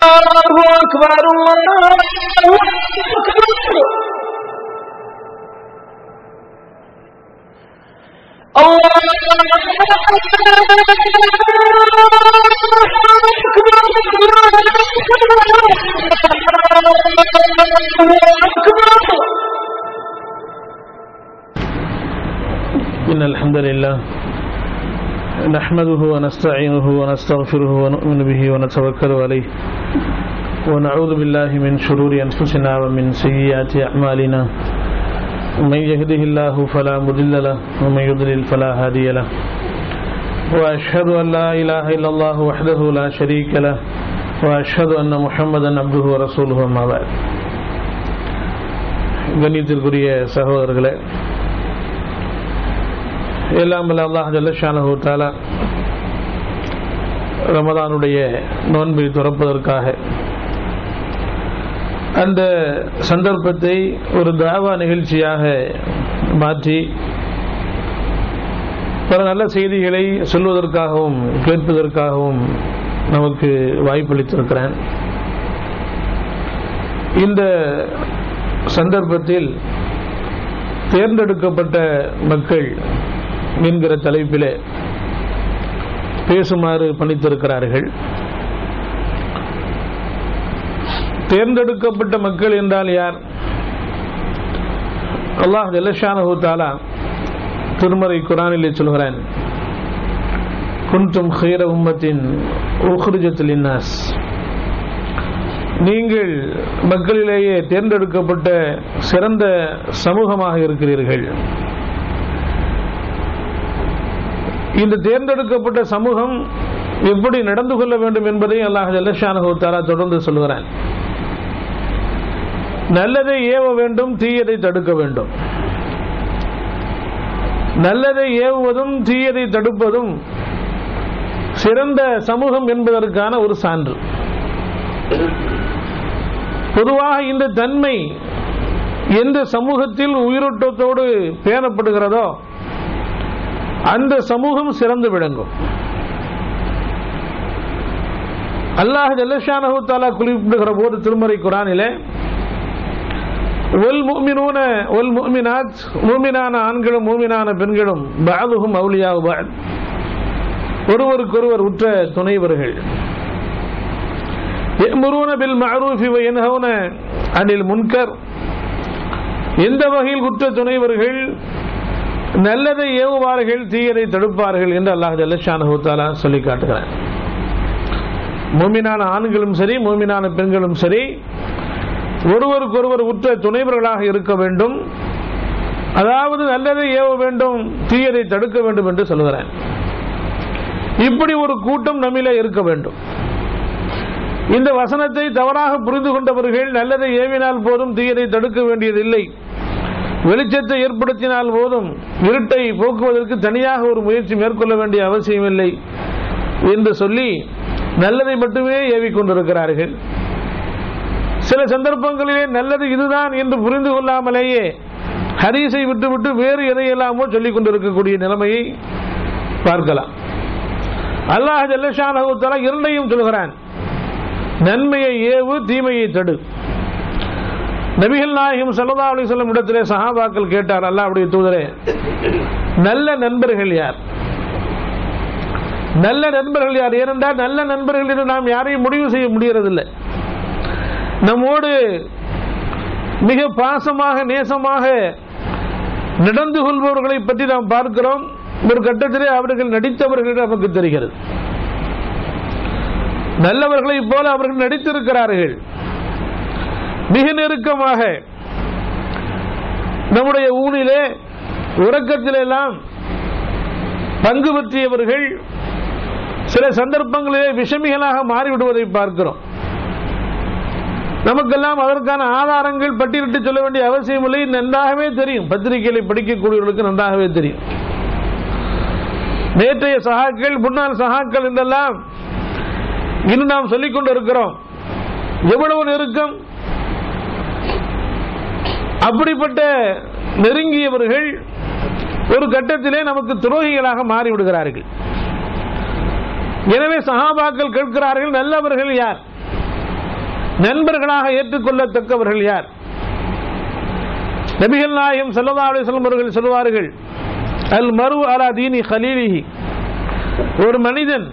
அல்லாஹு அக்பர் அல்லாஹு إن الحمد لله نحمده ونستعينه ونستغفره ونؤمن به ونتوكل عليه ونعوذ بالله من شرور أنفسنا ومن سيئات أعمالنا من يهده الله فلا مضل له ومن يضلل فلا هادي له وأشهد أن لا إله إلا الله وحده لا شريك له وأشهد أن محمدا عبده ورسوله أما بعد. கண்ணியத்திற்குரிய சகோதரர்களே, எல்லாம் வல்ல அல்லாஹ் ஜல்ல ஷானஹு தஆலா ரமதானுடைய நோன்பை துறப்பதற்காக அந்த சந்தர்ப்பத்தை ஒரு தாவா நிகழ்ச்சியாக மாற்றி பல நல்ல செய்திகளை சொல்வதற்காகவும் கேட்பதற்காகவும் நமக்கு வாய்ப்பளித்திருக்கிறான். இந்த சந்தர்ப்பத்தில் தேர்ந்தெடுக்கப்பட்ட மக்கள் என்கிற தலைப்பிலே பேசுமாறு பணித்திருக்கிறார்கள். தேர்ந்தெடுக்கப்பட்ட மக்கள் என்றால் யார்? அல்லாஹ் ஜல்ல ஷானஹு தஆலா திருமறை குர்ஆனிலே சொல்கிறான், குன்தும் ഖൈറ உம்மத்தின் உக்ரிஜத் லின்னாஸ், நீங்கள் மக்களிலேயே தேர்ந்தெடுக்கப்பட்ட சிறந்த சமூகமாக இருக்கிறீர்கள். இந்த தேர்ந்தெடுக்கப்பட்ட சமூகம் எப்படி நடந்து கொள்ள வேண்டும் என்பதை அல்லாஹ் ஜல்ல ஷானஹு தஆலா தொடர்ந்து சொல்கிறான். நல்லதை ஏவ வேண்டும், தீயதை தடுக்க வேண்டும். நல்லதை ஏவுவதும் தீயதை தடுப்பதும் சிறந்த சமூகம் என்பதற்கான ஒரு சான்று. பொதுவாக இந்த தன்மை எந்த சமூகத்தில் உயிரோட்டத்தோடு பேணப்படுகிறதோ அந்த சமூகம் சிறந்து விளங்கும். அல்லாஹ் ஜல்ல ஷானஹு தஆலா குறிப்பிடுகிற போது திருமறை குர்ஆனிலே வல் முஃமினூன வல் முஃமினாத், முஃமினான ஆண்களும் முஃமினான பெண்களும் பஅதுஹும் அவுலியாஉ பஅத், ஒருவருக்கொருவர் உற்ற துணைவர்கள். யஅமுரூன பில் மஅரூஃபி வ யன்ஹவுன அனில் முன்கர், எந்த வகையில் உற்ற துணைவர்கள்? நல்லதை ஏவுவார்கள், தீயதை தடுப்பார்கள் என்று அல்லாஹ் ஜல்ல ஷானஹு தஆலா சொல்லி காட்டுகிறார். மூமினான ஆண்களும் சரி மூமினான பெண்களும் சரி ஒருவருக்கொருவர் உற்ற துணைவர்களாக இருக்க வேண்டும். அதாவது நல்லதை ஏவ வேண்டும், தீயதை தடுக்க வேண்டும் என்று சொல்கிறார். இப்படி ஒரு கூட்டம் நம்மிலே இருக்க வேண்டும். இந்த வசனத்தை தவறாக புரிந்து கொண்டவர்கள் நல்லதை ஏவினால் போதும், தீயதை தடுக்க வேண்டியதில்லை, வெளிச்சத்தை ஏற்படுத்தினால் போதும், இருட்டை போக்குவதற்கு தனியாக ஒரு முயற்சி மேற்கொள்ள வேண்டிய அவசியமில்லை என்று சொல்லி நல்லதை மட்டுமே ஏவிக்கொண்டிருக்கிறார்கள். சில சந்தர்ப்பங்களிலே நல்லது இதுதான் என்று புரிந்து கொள்ளாமலேயே ஹதீஸை விட்டுவிட்டு வேறு எதையெல்லாமோ சொல்லிக் கொண்டிருக்கக்கூடிய நிலைமையை பார்க்கலாம். அல்லாஹ் ஜல்ல ஷானஹு தஆலா இரண்டையும் சொல்கிறான். நன்மையை ஏவு, தீமையை தடு. நபிகள் நாயகம் ஸல்லல்லாஹு அலைஹி வஸல்லம் இடத்திலே சஹாபாக்கள் கேட்டார், அல்லாஹ்வுடைய தூதரே, நல்ல நண்பர்கள் யார்? நல்ல நண்பர்கள் யார்? ஏனென்றால் நல்ல நண்பர்கள் என்று நாம் யாரையும் முடிவு செய்ய முடியறதில்லை. நம்மோடு மிக பாசமாக நேசமாக நடந்து கொள்பவர்களை பற்றி நாம் பார்க்கிறோம். ஒரு கட்டத்திலே அவர்கள் நடித்தவர்கள் நமக்கு தெரிகிறது. நல்லவர்களைப் போல அவர்கள் நடித்திருக்கிறார்கள். மிக நெருக்கமாக நம்முடைய ஊனிலே உறக்கத்திலெல்லாம் பங்கு பற்றியவர்கள் சில சந்தர்ப்பங்களிலே விஷமிகளாக மாறிவிடுவதை பார்க்கிறோம். நமக்கெல்லாம் அதற்கான ஆதாரங்கள் பட்டியலிட்டு சொல்ல வேண்டிய அவசியம் இல்லை, நன்றாகவே தெரியும். பத்திரிகைகளை படிக்கக்கூடியவர்களுக்கு நன்றாகவே தெரியும். நேற்றைய சகாக்கள், முன்னாள் சகாக்கள் என்றெல்லாம் இன்னும் நாம் சொல்லிக் கொண்டு இருக்கிறோம். எவ்வளவு நெருக்கம்! அப்படிப்பட்ட நெருங்கியவர்கள் ஒரு கட்டத்திலே நமக்கு துரோகிகளாக மாறிவிடுகிறார்கள். எனவே சஹாபாக்கள் கேட்கிறார்கள், நல்லவர்கள் யார்? நண்பர்களாக ஏற்றுக்கொள்ளத்தக்கவர்கள் யார்? நபிகள் நாயகம் ஸல்லல்லாஹு அலைஹி வஸல்லம் அவர்கள் சொல்வார்கள், அல் மரு அலா தீனி கலீலிஹி, ஒரு மனிதன்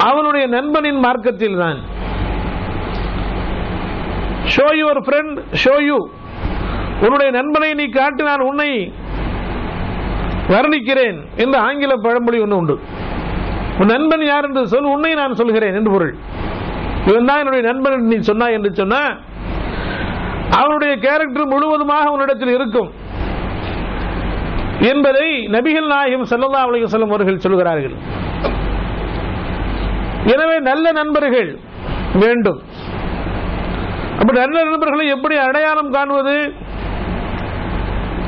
அவனுடைய நண்பனின் மார்க்கத்தில் தான். Show your friend show you, உன்னுடைய நண்பனை நீ காட்டி நான் உன்னை வர்ணிக்கிறேன் என்று ஆங்கில பழமொழி ஒன்று உண்டு. உன் நண்பன் யார் என்று சொல், உன்னை நான் சொல்கிறேன் என்று பொருள். இவன் தான் என்னுடைய நண்பன் நீ சொன்னாய் என்று சொன்ன அவனுடைய கேரக்டர் முழுவதுமாக உன்னிடத்தில் இருக்கும் என்பதை நபிகள் நாயகம் ஸல்லல்லாஹு அலைஹி வஸல்லம் அவர்கள் சொல்கிறார்கள். எனவே நல்ல நண்பர்கள் வேண்டும். அப்படி நல்ல நண்பர்களை எப்படி அடையாளம் காணுவது?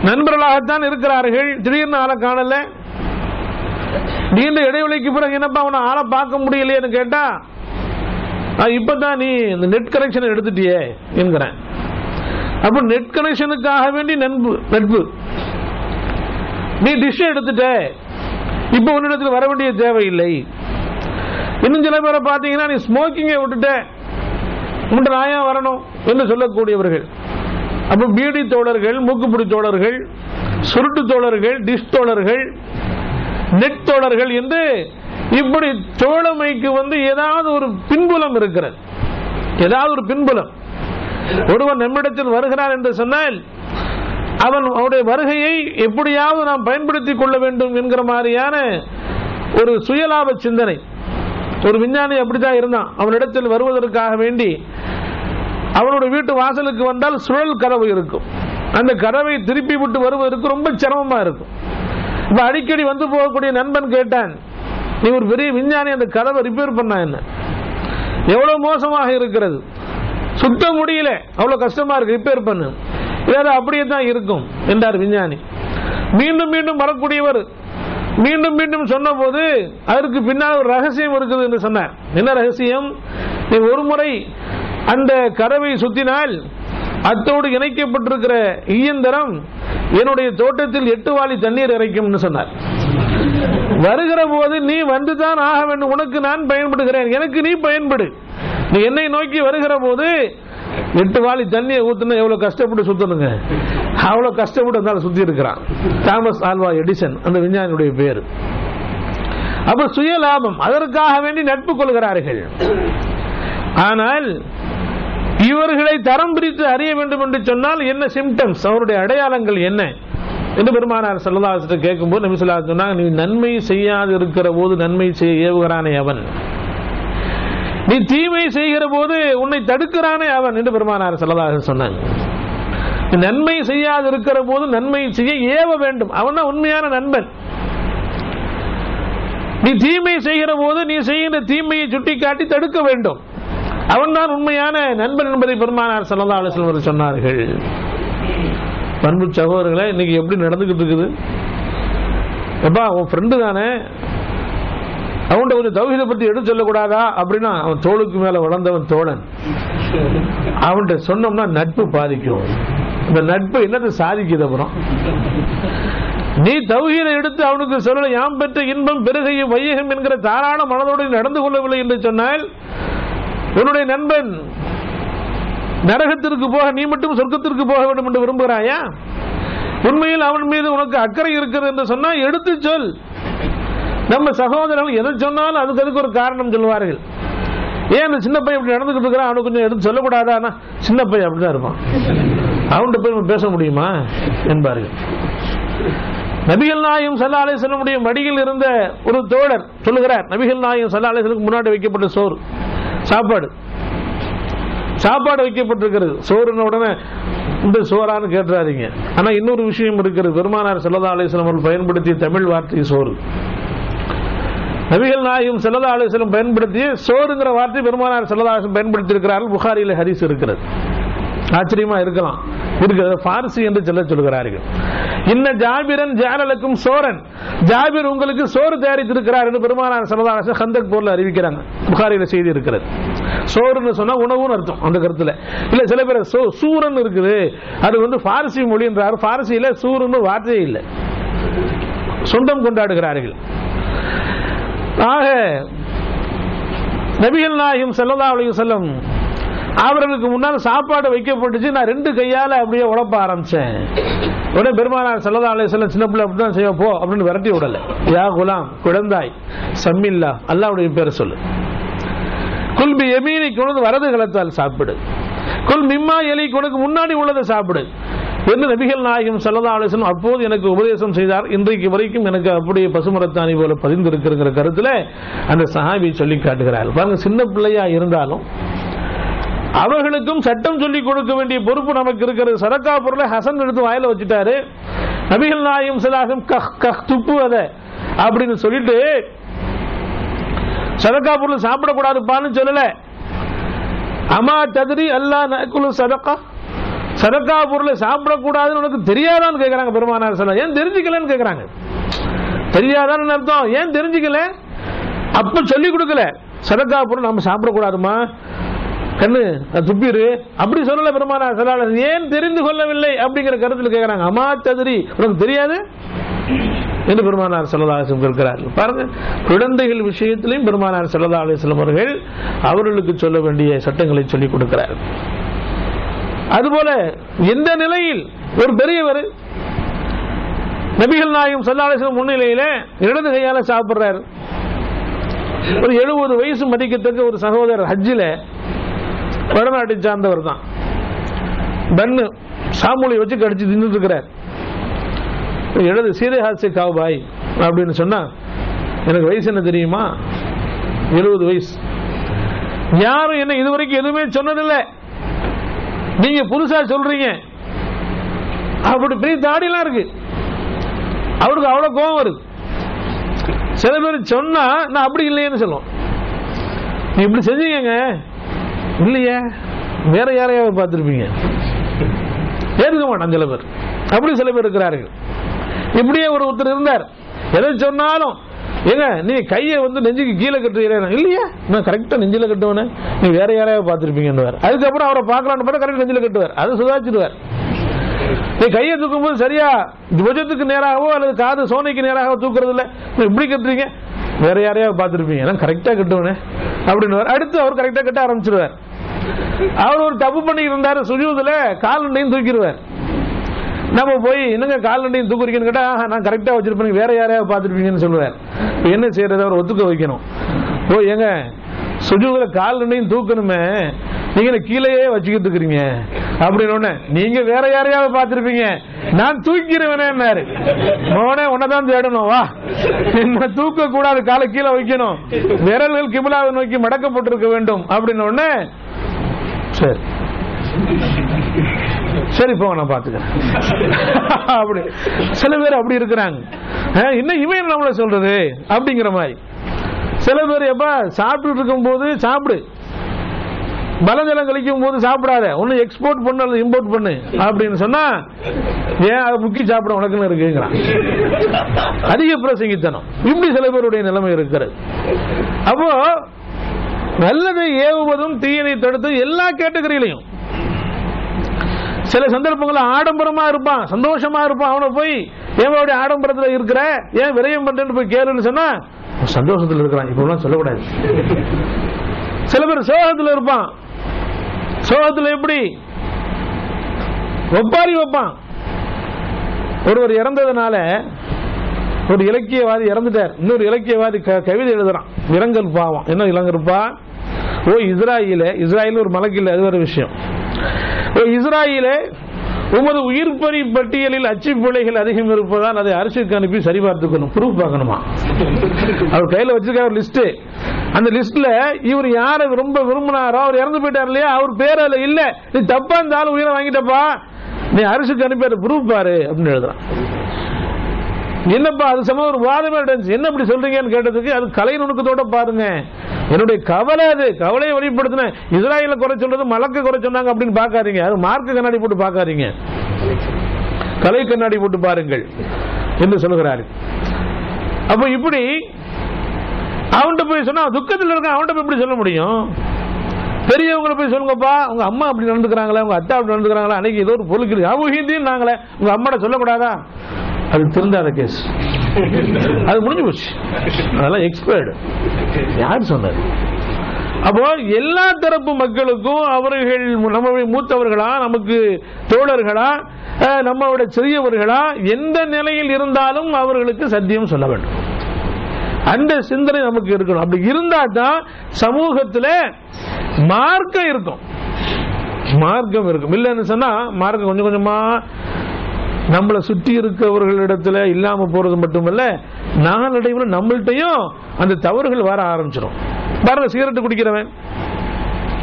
நண்பர்களாகத்தான் இருக்கிறார்கள், திடீர்னு ஆளை காணல, நீண்ட இடைவெளிக்கு பிறகு என்னப்பா அவனை ஆளை பார்க்க முடியலையேன்னு கேட்டா, இப்பதான் நீ இந்த நெட் கனெக்ஷன் எடுத்துட்டியே என்கிறேன். அப்ப நெட் கனெக்ஷனுக்காக வேண்டி நட்பு. நீ டிஷ் எடுத்துட்ட, இப்ப உன்னிடத்தில் வர வேண்டிய தேவையில்லை. இன்னும் சில பேரை பார்த்தீங்கன்னா, நீ ஸ்மோக்கிங்கை விட்டுட்ட, உன்கிட்ட நாயா வரணும் என்று சொல்லக்கூடியவர்கள். அப்ப பீடி தோழர்கள், மூக்குப்பிடி தோழர்கள், சுருட்டு தோழர்கள், டிஷ் தோழர்கள், நெட் தோழர்கள் என்று இப்படி தோழமைக்கு ஏதாவது ஒரு பின்புலம் இருக்கிறது. ஏதாவது ஒரு பின்புலம். ஒருவன் நம்மிடத்தில் வருகிறான் என்று சொன்னால் அவனுடைய வருகையை எப்படியாவது நாம் பயன்படுத்திக் கொள்ள வேண்டும் என்கிற மாதிரியான ஒரு சுயலாப சிந்தனை. ஒரு விஞ்ஞானி அப்படித்தான் இருந்தான். அவனிடத்தில் வருவதற்காக வேண்டி அவனுடைய வீட்டு வாசலுக்கு வந்தால் சுழல் கதவு இருக்கும். அந்த கதவை திருப்பி விட்டு வருவதற்கு ரொம்ப சிரமமா இருக்கும். இப்ப அடிக்கடி வந்து போகக்கூடிய நண்பன் கேட்டான், நீ ஒரு பெரிய விஞ்ஞானி, அந்த கதவை ரிப்பேர் பண்ண என்ன? எவ்வளவு மோசமாக இருக்கிறது, சுத்த முடியல, அவ்வளவு கஷ்டமா இருக்கு, ரிப்பேர் பண்ணு. ஏதாவது அப்படியே தான் இருக்கும் என்றார் விஞ்ஞானி. மீண்டும் மீண்டும் வரக்கூடியவர் மீண்டும் மீண்டும் சொன்ன போது அதற்கு பின்னால் ஒரு ரகசியம் இருக்குது என்று சொன்னார். என்ன ரகசியம்? நீ ஒரு முறை அந்த கதவை சுத்தினால் அத்தோடு இணைக்கப்பட்டிருக்கிற இயந்திரம் என்னுடைய தோட்டத்தில் 8 வாளி தண்ணீர் இறைக்கும் சொன்னார். வருகிற போது நீ வந்துதான் ஆக வேண்டும், உனக்கு நான் பயன்படுகிறேன், எனக்கு நீ பயன்படு. நீ என்னை நோக்கி வருகிற போது 8 வாளி தண்ணியை ஊத்துனா எவ்வளவு கஷ்டப்பட்டு சுத்தணுங்க, அவ்வளவு கஷ்டப்பட்டு இருந்தாலும் சுத்தி இருக்கிறான். தாமஸ் ஆல்வா எடிசன் அந்த விஞ்ஞானியுடைய பேரு. அப்ப சுய லாபம், அதற்காக வேண்டி நட்பு கொள்கிறார்கள். ஆனால் இவர்களை தரம் பிரித்து அறிய வேண்டும் என்று சொன்னால் என்ன சிம்டம்ஸ், அவருடைய அடையாளங்கள் என்ன என்று பெருமானார் ஸல்லல்லாஹு அலைஹி வஸல்லம் கேட்கும்போது நபி ஸல்லல்லாஹு அலைஹி வஸல்லம் சொன்னாங்க, நீ நன்மை செய்யாது இருக்கிற போது நன்மை செய்ய ஏவுகிறானே அவன், நீ தீமை செய்கிற போது உன்னை தடுக்கிறானே அவன் என்று பெருமானார் ஸல்லல்லாஹு அலைஹி வஸல்லம் சொன்னாங்க. நன்மை செய்யாது இருக்கிற போது நன்மை செய்ய ஏவ வேண்டும், அவன் தான் உண்மையான நண்பன். நீ தீமை செய்கிற போது நீ செய்கிற தீமையை சுட்டிக்காட்டி தடுக்க வேண்டும், அவன் தான் உண்மையான நண்பன் என்பதை பெருமானார் ஸல்லல்லாஹு அலைஹி வஸல்லம் சொன்னார்கள். பண்பு சகோதரர்களே, இன்னைக்கு எப்படி நடந்துகிட்டு இருக்குது? எப்பா உன் ஃப்ரெண்டு தானே, அவன்கிட்ட கொஞ்சம் தௌஹீதை பத்தி எடுத்து சொல்லக்கூடாதா அப்படின்னா, அவன் தோளுக்கு மேல வளர்ந்தவன் தோழன், அவன்கிட்ட சொன்னோம்னா நட்பு பாதிக்கும். இந்த நட்பு என்னது சாதிக்குது? அப்புறம் நீ தௌஹீதை எடுத்து அவனுக்கு சொல்ல, யாம் பெற்ற இன்பம் பெருகையும் வையகம் என்கிற தாராள மனதோடு நடந்து கொள்ளவில்லை என்று சொன்னால், உன்னுடைய நண்பன் நரகத்திற்கு போக நீ மட்டும் சொர்க்கத்திற்கு போக வேண்டும் என்று விரும்புகிறாயா? உண்மையில் அவன் மீது உனக்கு அக்கறை இருக்கிறது என்று சொன்னால் எடுத்து சொல். நம்ம சகோதரர்கள் எதை சொன்னாலும் அதுக்கு ஒரு காரணம் சொல்லுவார்கள். ஏன் அந்த சின்ன பையன் இப்படி நடந்துகிட்டு இருக்கிறான், அவனுக்கு கொஞ்சம் எடுத்து சொல்லக்கூடாதா? சின்ன பையன் அப்படிதான் இருப்பான், அவன்கிட்ட போய் பேச முடியுமா என்பார்கள். நபிகள் நாயகம் ஸல்லல்லாஹு அலைஹி வஸல்லம் மடியில் இருந்த ஒரு தோழர் சொல்லுகிறார், நபிகள் நாயகம் ஸல்லல்லாஹு அலைஹி வஸல்லம் முன்னாடி வைக்கப்பட்ட சோறு, சாப்பாடு வைக்கப்பட்டிருக்கிறது. சோறுன உடனே இந்த சோறான்னு கேட்டுறாதீங்க. ஆனா இன்னொரு விஷயம் இருக்கிறது, பெருமானார் ஸல்லல்லாஹு அலைஹி வஸல்லம் அவர்கள் பயன்படுத்திய தமிழ் வார்த்தை சோறு. நபிகள் நாயகம் ஸல்லல்லாஹு அலைஹி வஸல்லம் பயன்படுத்திய சோறுங்கிற வார்த்தை பெருமானார் ஸல்லல்லாஹு அலைஹி வஸல்லம் பயன்படுத்தி இருக்கிறார்கள். புகாரியில் ஹதீஸ் இருக்கிறது. ஆச்சரியமா இருக்கலாம், இருக்கிறது. பார்சி என்று சொல்கிறார்கள். இன்ன ஜாபிரன் ஜாலலக்கும் சோரன், ஜாபிர் உங்களுக்கு சோறு தயாரித்திருக்கிறார் என்று பெருமானார் ஸல்லல்லாஹு அலைஹி வஸல்லம் கந்தக் போர்ல அறிவிக்கிறாங்க. புகாரில செய்தி இருக்கிறது. சோறுன்னு சொன்னா உணவுன்னு அர்த்தம் அந்த கருத்துல. இல்ல சில பேர் சூரன் இருக்குது, அது பார்சி மொழி என்றார். பார்சியில சூருன்னு வார்த்தையே இல்லை, சொந்தம் கொண்டாடுகிறார்கள். ஆக நபிகள் நாயகம் ஸல்லல்லாஹு அலைஹி வஸல்லம் அவர்களுக்கு முன்னால் சாப்பாடு வைக்கப்பட்டுச்சு. நான் 2 கையால அப்படியே உழப்ப ஆரம்பிச்சேன். உடனே பெருமானார் ஸல்லல்லாஹு அலைஹி வஸல்லம் சின்ன பிள்ளை அப்படிதான் செய்ய போ அப்படின்னு விரட்டி விடல. யா குலாம், குழந்தாய், சம்மில்லா, அல்லாஹ்வுடைய பேரை சொல்லு. குல் பி யமீனி, கொண்டு வரது கலத்தால் சாப்பிடு. குல் மிம்மா எலி, கொண்டு முன்னாடி உள்ளதை சாப்பிடு என்று நபிகள் நாயகம் ஸல்லல்லாஹு அலைஹி வஸல்லம் அப்போது எனக்கு உபதேசம் செய்தார். இன்றைக்கு வரைக்கும் எனக்கு அப்படியே பசுமரத்தாணி போல பதிந்திருக்கிற கருத்துல அந்த சஹாபி சொல்லி காட்டுகிறார். பாருங்க, சின்ன பிள்ளையா இருந்தாலும் அவர்களுக்கும் சட்டம் சொல்லிக் கொடுக்க வேண்டிய பொறுப்பு நமக்கு இருக்கிறது. சதக்கா பொருளை ஹசன் எடுத்து வாயில வச்சுட்டாரு. நபிகள் நாயகம் ஸல்லல்லாஹு அலைஹி வஸல்லம் கஹ் கஹ் துப்பு அத அப்படின்னு சொல்லிட்டு சதக்கா பொருள் சாப்பிடக்கூடாதுப்பான்னு சொல்லல. அமா தத்ரி அல்லா நஅகுலு சதகா, சதக்கா பொருளை சாப்பிடக்கூடாதுன்னு உனக்கு தெரியாதான்னு கேட்கிறாங்க பெருமானார் ஸல்லல்லாஹு அலைஹி வஸல்லம். ஏன் தெரிஞ்சுக்கலன்னு கேட்கிறாங்க. தெரியாதான்னு அர்த்தம், ஏன் தெரிஞ்சுக்கல? அப்ப சொல்லிக் கொடுக்கல. சதக்கா பொருள் நம்ம சாப்பிடக்கூடாதுமா, கண்ணு துப்பிரு அப்படி சொல்லல பெருமானார் ஸல்லல்லாஹு அலைஹி வஸல்லம். ஏன் தெரிந்து கொள்ளவில்லை அப்படிங்கிற கருத்தில் கேட்கிறாங்க. அமா தத்ரி, உனக்கு தெரியாது என்று பெருமானார் ஸல்லல்லாஹு அலைஹி வஸல்லம் கேட்கிறார்கள். பாருங்க, குழந்தைகள் விஷயத்திலையும் பெருமானார் ஸல்லல்லாஹு அலைஹி வஸல்லம் அவர்கள் அவர்களுக்கு சொல்ல வேண்டிய சட்டங்களை சொல்லிக் கொடுக்கிறார்கள். அதுபோல எந்த நிலையில் ஒரு பெரியவர் நபிகள் நாயகம் ஸல்லல்லாஹு அலைஹி வஸல்லம் முன்னிலையில இடது கையால சாப்பிடுறாரு. ஒரு 70 வயசு மதிக்கத்தக்க ஒரு சகோதரர் ஹஜ்ஜில வடநாட்டை சார்ந்தவர் தான், பன்னு சாமூலி வச்சு கடிச்சு தின்னுட்டு இருக்கிறார். எழுது சீதே ஹாத் காவ் பாய் அப்படின்னு சொன்னா, எனக்கு வயசு என்ன தெரியுமா? 70 வயசு. யாரும் என்ன இதுவரைக்கும் எதுவுமே சொன்னதில்லை, நீங்க புதுசா சொல்றீங்க. அப்படி பெரிய தாடிலாம் இருக்கு. அவருக்கு அவ்வளவு கோபம் வருது. சில பேர் சொன்னா நான் அப்படி இல்லையேன்னு சொல்லுவோம். நீ இப்படி செஞ்சீங்க இல்லையே, வேற யாரையாவது பார்த்திருப்பீங்க, ஏற்க மாட்டான் சில பேர். அப்படி சில பேர் இருக்கிறார்கள். இப்படியே ஒருத்தர் இருந்தார், எதை சொன்னாலும் ஏங்க நீ கையை நெஞ்சுக்கு கீழே கட்டுறீங்க இல்லையா, நான் கரெக்டா நெஞ்சில கட்டுவேன், நீ வேற யாரையாவது பார்த்திருப்பீங்கன்னு. அதுக்கப்புறம் அவரை பார்க்கலான்னு பார்த்தா கரெக்ட் நெஞ்சில கட்டுவார், அதை சுதாச்சிடுவார். நீ கையை தூக்கும் போது சரியா துவஜத்துக்கு நேராகவோ அல்லது காது சோனைக்கு நேராகவோ தூக்குறது இல்லை, இப்படி கட்டுறீங்க, வேற யாரையாவது பார்த்திருப்பீங்க, நான் கரெக்டா கட்டுவேனே அப்படின்னு. அடுத்து அவர் கரெக்டா கட்ட ஆரம்பிச்சிருவார். அவர் ஒரு தப்பு பண்ணி இருந்தாரு, சுஜூதுல கால் நண்டையும் தூக்கிடுவார். நம்ம போய் என்னங்க கால் நண்டையும் தூக்குறீங்கன்னு கேட்டா, நான் கரெக்டா வச்சிருப்பேன், வேற யாரையாவது பார்த்திருப்பீங்கன்னு சொல்லுவார். என்ன செய்யறது, அவர் ஒத்துக்க வைக்கணும். ஓ ஏங்க சுஜூதுல கால் நண்டையும் தூக்கணுமே, நீங்க கீழேயே வச்சுக்கிட்டு இருக்கிறீங்க அப்படின்னு. நீங்க வேற யாரையாவது பார்த்திருப்பீங்க, நான் தூக்கிடுவேனேன்னாரு. மோனே உன்னதான் தேடணும், வா என்ன தூக்க கூடாது, காலை கீழே வைக்கணும், விரல்கள் கிபிலாவை நோக்கி மடக்கப்பட்டிருக்க வேண்டும் அப்படின்னு. சரி சரி போங்க நான் பாத்துக்கிறேன் அப்படி சில பேர் அப்படி இருக்கிறாங்க. இன்னும் இவன் நம்மள சொல்றது அப்படிங்கிற மாதிரி. சில பேர் எப்ப சாப்பிட்டு இருக்கும் போது சாப்பிடு, பலஜலம் கழிக்கும் போது சாப்பிடாத, ஒன்னு எக்ஸ்போர்ட் பண்ணு அல்லது இம்போர்ட் பண்ணு அப்படின்னு சொன்னா, ஏன் அதை முக்கி சாப்பிட உனக்குன்னு இருக்குங்கிறான். அதிக பிரசங்கித்தனம். இப்படி சில பேருடைய நிலைமை இருக்கிறது. அப்போ நல்லதை ஏவுவதும் தீயதை தடுத்து எல்லா கேட்டகரியிலையும். சில சந்தர்ப்பங்கள் ஆடம்பரமா இருப்பான், சந்தோஷமா இருப்பான், அவனை போய் ஏன் ஆடம்பரத்தில் இருக்கிற, ஏன் விரயம் பண்றேன்னு போய் கேளுன்னு சொன்னா சந்தோஷத்தில் இருக்கிறான், இப்ப சொல்லக்கூடாது. சில பேர் சோகத்தில் இருப்பான், சோகத்தில் எப்படி ஒப்பாரி வைப்பான். ஒருவர் இறந்ததுனால ஒரு இலக்கியவாதி இறந்துட்டார், இன்னொரு இலக்கியவாதி கவிதை எழுதுறான், இரங்கல் பாவம். என்ன இளங்கருப்பா, ஓ இஸ்ராயேல் ஒரு மலக்கில்லை, அது ஒரு விஷயம். ஓ இஸ்ராயேலே, உமது உயிர்பறி பட்டியலில் அச்சு பிழைகள் அதிகம் இருப்பதால் அதை அரசுக்கு அனுப்பி சரிபார்த்துக்கணும், ப்ரூஃப் பார்க்கணுமா. அவர் கையில வச்சிருக்க ஒரு லிஸ்ட், அந்த லிஸ்ட்ல இவர் யாரை ரொம்ப விரும்பினாரோ அவர் இறந்து போயிட்டார் இல்லையா, அவர் பேர் அதுல இல்ல, நீ தப்பா இருந்தாலும் உயிரை வாங்கிட்டப்பா, நீ அரசுக்கு அனுப்பி ப்ரூஃப் பாரு அப்படின்னு எழுதுறான். என்னப்பா அது சமயம் ஒரு வாதமே என்ன இப்படி சொல்றீங்கன்னு கேட்டதுக்கு, அது கலை நுணுக்கத்தோட பாருங்க, என்னுடைய கவலை, அது கவலையை வெளிப்படுத்தின. இஸ்ராயேல குறை சொல்றது மலக்க குறை சொன்னாங்க அப்படின்னு பாக்காதீங்க, அது மார்க்க கண்ணாடி போட்டு பாக்காதீங்க, கலை கண்ணாடி போட்டு பாருங்கள் என்று சொல்லுகிறாரு. அப்ப இப்படி அவன்கிட்ட போய் சொன்னா துக்கத்தில் இருக்க, அவன்கிட்ட போய் இப்படி சொல்ல முடியும். பெரியவங்களை போய் சொல்லுங்கப்பா, உங்க அம்மா அப்படி நடந்துக்கிறாங்களா, உங்க அத்தா அப்படி நடந்துக்கிறாங்களா, அன்னைக்கு ஏதோ ஒரு பொருளுக்கு அவஹீந்தின்னு நாங்களே, உங்க அம்மாட்ட சொல்லக்கூடாதா, அது திருந்தாத கேஸ், அது முடிஞ்சு போச்சு, அதெல்லாம் எக்ஸ்பயர்டு. யார் சொன்னது? அப்போ எல்லா தரப்பு மக்களுக்கும் அவர்கள் நம்முடைய மூத்தவர்களா, நமக்கு தோழர்களா, நம்மளுடைய சிறியவர்களா, எந்த நிலையில் இருந்தாலும் அவர்களுக்கு சத்தியம் சொல்ல வேண்டும். அந்த சிந்தனை நமக்கு இருக்கணும். அப்படி இருந்தா தான் சமூகத்தில் மார்க்கம் இருக்கும். மார்க்கம் இருக்கும். இல்லைன்னு சொன்னா மார்க்கம் கொஞ்சம் கொஞ்சமா நம்மளை சுற்றி இருக்கவர்களிடத்துல இல்லாம போறது மட்டுமல்ல, நாளடைவில் நம்மள்கிட்டையும் அந்த தவறுகள் வர ஆரம்பிச்சிடும். பாருங்க, சிகரெட் குடிக்கிறவன்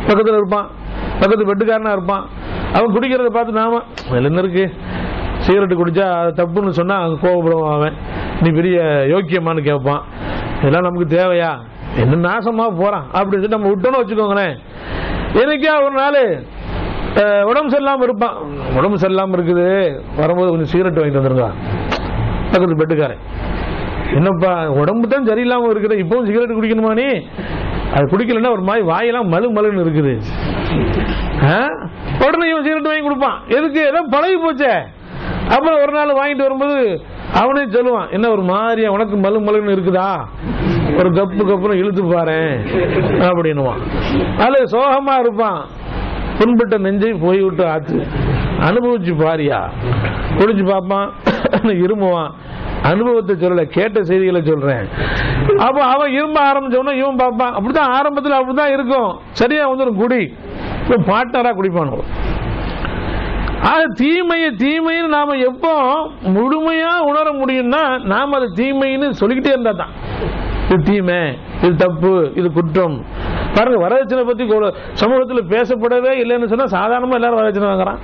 பக்கத்தில் இருப்பான், பக்கத்து பெட்டுக்காரனா இருப்பான். அவன் குடிக்கிறத பார்த்து நாம என்ன இருக்கு, சிகரெட் குடிச்சா அது தப்புன்னு சொன்னா அங்க கோபப்படுவான். அவன் நீ பெரிய யோக்கியமானு கேட்பான். இதெல்லாம் நமக்கு தேவையா, என்ன நாசமா போறான் அப்படின்னு சொல்லி நம்ம விட்டோன்னு வச்சுக்கோங்களேன். எனக்கே ஒரு நாள் உடம்பு சரியில்லாம இருப்பான். உடம்பு சரியில்லாம இருக்குது, வரும்போது கொஞ்சம் சிகரெட் வாங்கிட்டு வந்துருங்க. பக்கத்து பெட்டுக்காரன், என்னப்பா உடம்பு தான் சரியில்லாம இருக்குது, இப்பவும் சிகரெட் குடிக்கணுமா நீ? அது குடிக்கலன்னா ஒரு மாதிரி வாயெல்லாம் மலு மலுன்னு இருக்குது. உடனே இவன் சிகரெட் வாங்கி கொடுப்பான். எதுக்கு? ஏதோ பழகி போச்சே. அப்புறம் ஒரு நாள் வாங்கிட்டு வரும்போது அவனே சொல்லுவான், என்ன ஒரு மாதிரியா உனக்கு மலு மலுன்னு இருக்குதா, ஒரு கப்பு கப்புன்னு இழுத்து பாரு அப்படின்னுவான். அது சோகமா இருப்பான். புண்பட்ட நெஞ்சை போய் விட்டு ஆத்து அனுபவிச்சு பாரியா, குடிச்சு பார்ப்பான், இருமுவான். அனுபவத்தை சொல்லல, கேட்ட செய்திகளை சொல்றேன். அப்ப அவன் இரும்ப ஆரம்பிச்சவன இவன் பார்ப்பான். அப்படிதான் ஆரம்பத்தில் அப்படிதான் இருக்கும். சரியா வந்து ஒரு குடி பாட்டரா குடிப்பானோ. ஆக தீமையை நாம எப்போ முழுமையா உணர முடியும்னா, நாம அது தீமைன்னு சொல்லிக்கிட்டே இருந்தா தான். இது தீமை, இது தப்பு, இது குற்றம். பாருங்க, வரதட்சணை பத்தி சமூகத்தில் பேசப்படவே இல்லைன்னு சொன்னா சாதாரணமா எல்லாரும் வரதட்சணை வாங்குறான்.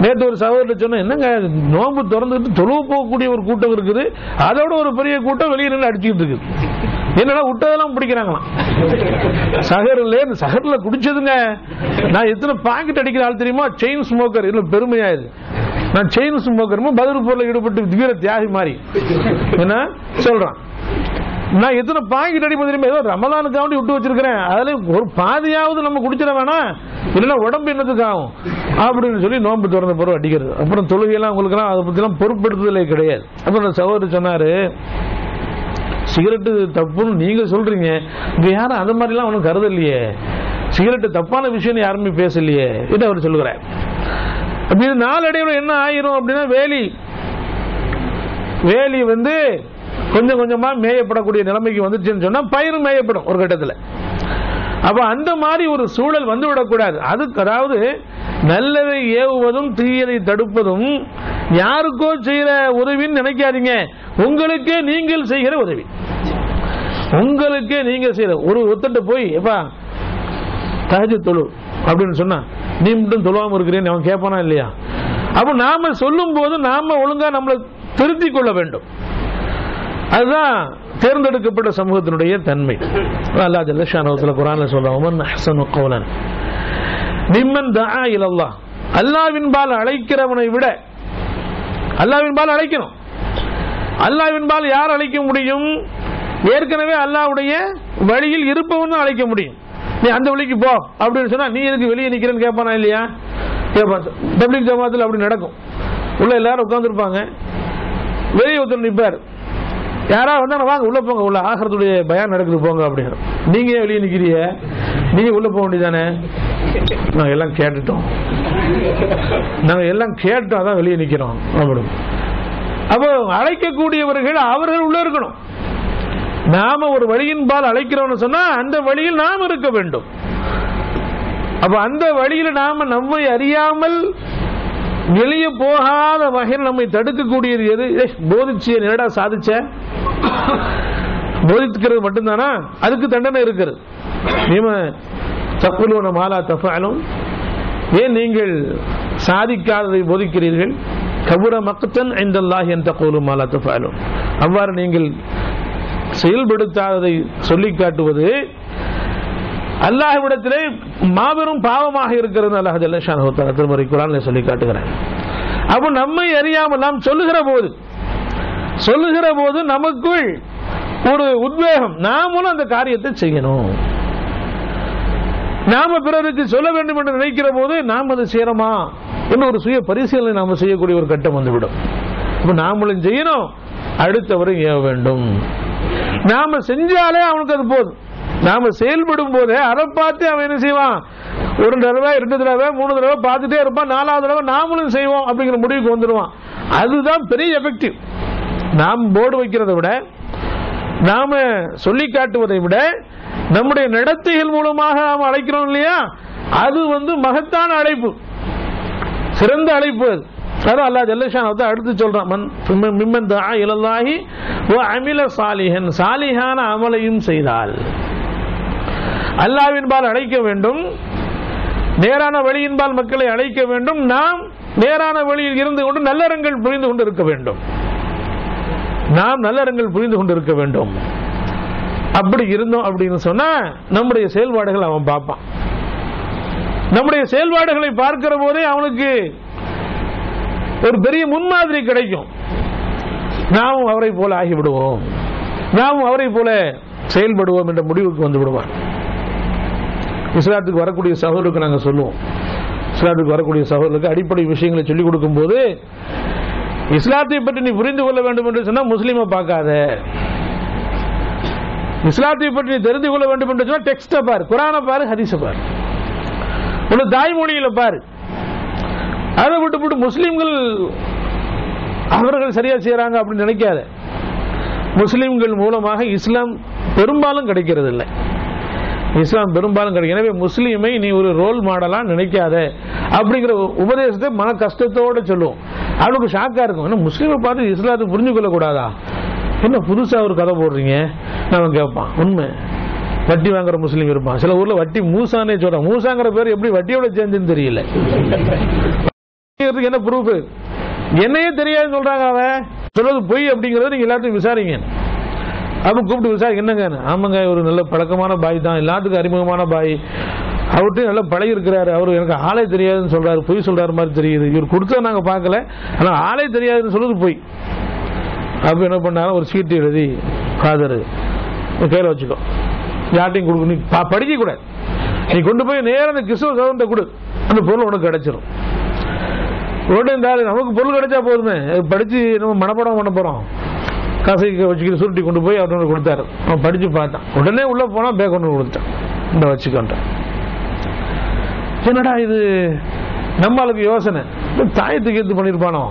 நேற்று ஒரு சகோதரர் சொன்ன, என்னங்க நோன்பு திறந்துட்டு தொழுவு போகக்கூடிய ஒரு கூட்டம் இருக்குது, அதோட ஒரு பெரிய கூட்டம் வெளியே நின்று அடிச்சுக்கிட்டு இருக்குது. என்னடா விட்டதெல்லாம் பிடிக்கிறாங்களாம். சகர்ல குடிச்சதுங்க. நான் எத்தனை பாக்கெட் அடிக்கிற ஆள் தெரியுமா? Chain smoker. இல்ல பெருமையா இது, நான் செயின் ஸ்மோக்கர். பதில் போர்ல ஈடுபட்டு வீர தியாகி மாதிரி என்ன சொல்றான். நான் எத்தனை பாக்கெட் அடிப்பது தெரியுமா? ஏதோ ரமலானுக்காண்டி விட்டு வச்சிருக்கிறேன், அதுல ஒரு பாதியாவது நம்ம குடிச்சிட வேணாம், இல்லைன்னா உடம்பு என்னத்துக்கு ஆகும் அப்படின்னு சொல்லி நோன்பு திறந்த பிறகு அடிக்கிறது. அப்புறம் தொழுகையெல்லாம் உங்களுக்கு அதை பத்தி எல்லாம் பொருட்படுத்துதலே கிடையாது. அப்புறம் சகோதரர் சொன்னாரு, சிகரெட்டு தப்புன்னு நீங்க சொல்றீங்க, இங்க யாரும் அந்த மாதிரி எல்லாம் ஒன்றும் கருதலையே, சிகரெட்டு தப்பான விஷயம் யாருமே பேசலையே என்று அவர் சொல்லுகிறார். அப்படி நாளடைவில் என்ன ஆயிரும் அப்படின்னா, வேலி வந்து கொஞ்சம் கொஞ்சமா மேயப்படக்கூடிய நிலைமைக்கு வந்துச்சுன்னு சொன்னா பயிரும் மேயப்படும் ஒரு கட்டத்தில். அப்ப அந்த மாதிரி ஒரு சூழல் வந்து விடக்கூடாது. அதுக்கு அதாவது நல்லதை ஏவுவதும் தீயதை தடுப்பதும் யாருக்கோ செய்யற உதவின்னு நினைக்காதீங்க, உங்களுக்கே நீங்கள் செய்கிற உதவி. உங்களுக்கே நீங்க செய்யற ஒரு ஒத்தட்ட போய் எப்பா தஹஜ்ஜுத் தொழு அப்படின்னு சொன்னா நீ மட்டும் தொழுவாம இருக்கிறேன்னு அவன் கேட்பானா இல்லையா? அப்ப நாம சொல்லும் போது நாம ஒழுங்கா நம்மளை திருத்திக் கொள்ள வேண்டும். அதுதான் தேர்ந்தெடுக்கப்பட்ட சமூகத்தினுடைய தன்மை. அல்லாஹ் ஜல்ல ஷானஹு குர்ஆன்ல சொல்றான், மன் அஹ்ஸனு கௌலன் மிம்மன் தஆ இலல்லாஹ். அல்லாஹ்வின்பால் அழைக்கிறவனை விட, அல்லாஹ்வின்பால் அழைக்கணும். அல்லாஹ்வின்பால் யார் அழைக்க முடியும்? ஏற்கனவே அல்லாஹ்வுடைய வழியில் இருப்பவன் தான் அழைக்க முடியும். நீ அந்த வழிக்கு போ அப்படின்னு சொன்னா நீ எதுக்கு வெளியே நிக்கிறேன்னு கேட்பானா இல்லையா? கேட்பான். தப்லீக் ஜமாத்தில் அப்படி நடக்கும். உள்ள எல்லாரும் உட்கார்ந்து இருப்பாங்க, வெளியே ஒருத்தர் நிற்பார், யாராவது வந்தா வாங்க உள்ள போங்க, உள்ள ஆகிறதுடைய பயான் நடக்குது போங்க அப்படின்னு. நீங்க வெளியே நிக்கிறீங்க, நீங்க உள்ள போக வேண்டியதானே? நாங்க எல்லாம் கேட்டுட்டோம், அதான் வெளியே நிக்கிறோம் அப்படி. அப்போ அழைக்கக்கூடியவர்கள் அவர்கள் உள்ள இருக்கணும். நாம ஒரு வழியின் பால் அழைக்கிறோம்னு சொன்னா அந்த வழியில் நாம் இருக்க வேண்டும். அப்ப அந்த வழியில் நாம நம்மை அறியாமல் வெளியே போகாத வகையில் நம்மை தடுக்கக்கூடியது எது? போதிச்சிய நேரடா சாதிச்ச போதிக்கிறது மட்டும்தானா? அதுக்கு தண்டனை இருக்கிறது. தக்குலூன மாலா தஃஅலூன், ஏன் நீங்கள் சாதிக்காததை போதிக்கிறீர்கள்? கபுர மக்தன் இன்தல்லாஹி அன் தக்கூலு மாலா தஃஅலூன், அவ்வாறு நீங்கள் செயல்படுத்தாததை சொல்லி காட்டுவது அல்லாஹ்விடத்திலே மாபெரும் பாவமாக இருக்கிறது. அல்லாஹ் ஜல்ல ஷானஹு தஆலா திருமறை குர்ஆனிலே சொல்லி காட்டுகிறார். அப்ப நம்மை அறியாமல் நாம் சொல்லுகிற போது நமக்குள் ஒரு உத்வேகம், நாமும் அந்த காரியத்தை செய்யணும். நாம பிறருக்கு சொல்ல வேண்டும் என்று நினைக்கிற போது நாம் அதை செய்யறோமா என்று ஒரு சுய பரிசீலனை நாம செய்யக்கூடிய ஒரு கட்டம் வந்துவிடும். இப்ப நாமளும் செய்யணும், அடுத்தவரை ஏவ வேண்டும். நாம செஞ்சாலே அவனுக்கு அது போதும். நாம செயல்படும் போதே அதை பார்த்து அவன் என்ன செய்வான், ஒரு தடவை 2 தடவை 3 தடவை பார்த்துட்டே இருப்பான், 4வது தடவை நாமளும் செய்வோம் அப்படிங்கிற முடிவுக்கு வந்துடுவான். அதுதான் பெரிய எஃபெக்டிவ். நாம் போர்டு வைக்கிறதை விட, நாம சொல்லி காட்டுவதை விட, நம்முடைய நடத்தைகள் மூலமாக நாம் அழைக்கிறோம் இல்லையா, அது மகத்தான அழைப்பு, சிறந்த அழைப்பு. அது அல்லாஹ் ஜல்ல ஷானஹு அடுத்து சொல்றான், மிம்மன் தஆ இலல்லாஹி வ அமில சாலிஹன், சாலிஹான அமலையும் செய்தால். அல்லாஹ்வின்பால் அழைக்க வேண்டும், நேரான வழியின்பால் மக்களை அழைக்க வேண்டும். நாம் நேரான வழியில் இருந்து கொண்டு நல்லறங்கள் புரிந்து கொண்டு இருக்க வேண்டும். நாம் நல்லறங்கள் புரிந்து கொண்டு இருக்க வேண்டும். அப்படி இருந்தோம் அப்படின்னு சொன்னா நம்முடைய செயல்பாடுகள் அவன் பார்ப்பான். நம்முடைய செயல்பாடுகளை பார்க்கிற போதே அவனுக்கு ஒரு பெரிய முன்மாதிரி கிடைக்கும். நாமும் அவரை போல ஆகிவிடுவோம், நாமும் அவரை போல செயல்படுவோம் என்ற முடிவுக்கு வந்து விடுவான். இஸ்லாத்துக்கு வரக்கூடிய சகோதரருக்கு நாங்கள் சொல்லுவோம், இஸ்லாத்துக்கு வரக்கூடிய சகோதரருக்கு அடிப்படை விஷயங்களை சொல்லிக் கொடுக்கும் போது, இஸ்லாத்தை பற்றி நீ புரிந்து கொள்ள வேண்டும் என்று சொன்னால் முஸ்லீமை பார்க்காத, இஸ்லாத்தை பற்றி நீ தெரிந்து கொள்ள வேண்டும் என்று சொன்னால் டெக்ஸ்டை பாரு, குரானை பாரு, ஹதீஸை பாரு, உள்ள தாய்மொழியில பாரு. அதை விட்டு முஸ்லீம்கள் அவர்கள் சரியா செய்யறாங்க அப்படின்னு நினைக்காத. முஸ்லீம்கள் மூலமாக இஸ்லாம் பெரும்பாலும் கிடைக்கிறது இல்லை, இஸ்லாம் பெரும்பாலும் கிடைக்கும். எனவே முஸ்லீமை நீ ஒரு ரோல் மாடலா நினைக்காத அப்படிங்கிற உபதேசத்தை மன கஷ்டத்தோட சொல்லுவோம். அவனுக்கு ஷாக்கா இருக்கும், என்ன முஸ்லீமை பார்த்து இஸ்லாத்தை புரிஞ்சு கொள்ள கூடாதா, என்ன புதுசா ஒரு கதை போடுறீங்க நான் கேட்பான். உண்மை, வட்டி வாங்குற முஸ்லீம் இருப்பான், சில ஊர்ல வட்டி மூசானே சொல்றான். மூசாங்கிற பேர் எப்படி வட்டியோட சேர்ந்துன்னு தெரியல, என்ன ப்ரூஃப், என்னையே தெரியாதுன்னு சொல்றாங்க. அவன் சொல்றது பொய் அப்படிங்கறத நீங்க எல்லாத்தையும் விசாரிங்க. அப்ப கூப்பிட்டு விசாரி, என்னங்க, ஆமாங்க ஒரு நல்ல பழக்கமான பாய் தான், எல்லாத்துக்கும் அறிமுகமான பாய், அவர்கிட்ட நல்ல பழகி இருக்கிறாரு, அவரு எனக்கு ஆளே தெரியாதுன்னு சொல்றாரு, பொய் சொல்றாரு மாதிரி தெரியுது, இவர் கொடுத்தா நாங்க பார்க்கல, ஆனா ஆளே தெரியாதுன்னு சொல்றது பொய். அப்ப என்ன பண்ணாலும் ஒரு சீட்டு எழுதி ஃபாதர் கையில வச்சுக்கோ, யார்ட்டையும் கொடுக்க, நீ படிக்க கூடாது, நீ கொண்டு போய் நேரம் அந்த கிறிஸ்துவ சகோதரன் கொடு, அந்த பொருள் உனக்கு கிடைச்சிடும். உடனே நமக்கு பொருள் கிடைச்சா போதுமே, படிச்சு நம்ம மனப்பாடம் பண்ண போறோம், காசை வச்சுக்கிட்டு சுருட்டி கொண்டு போய் அவர்கிட்ட கொடுத்தாரு. அவன் படிச்சு பார்த்தான், உடனே உள்ள போனா பேக் ஒன்று கொடுத்தான், இந்த வச்சுக்கொண்டான். என்னடா இது, நம்மளுக்கு யோசனை, தாயத்துக்கு எடுத்து பண்ணிருப்பானோ,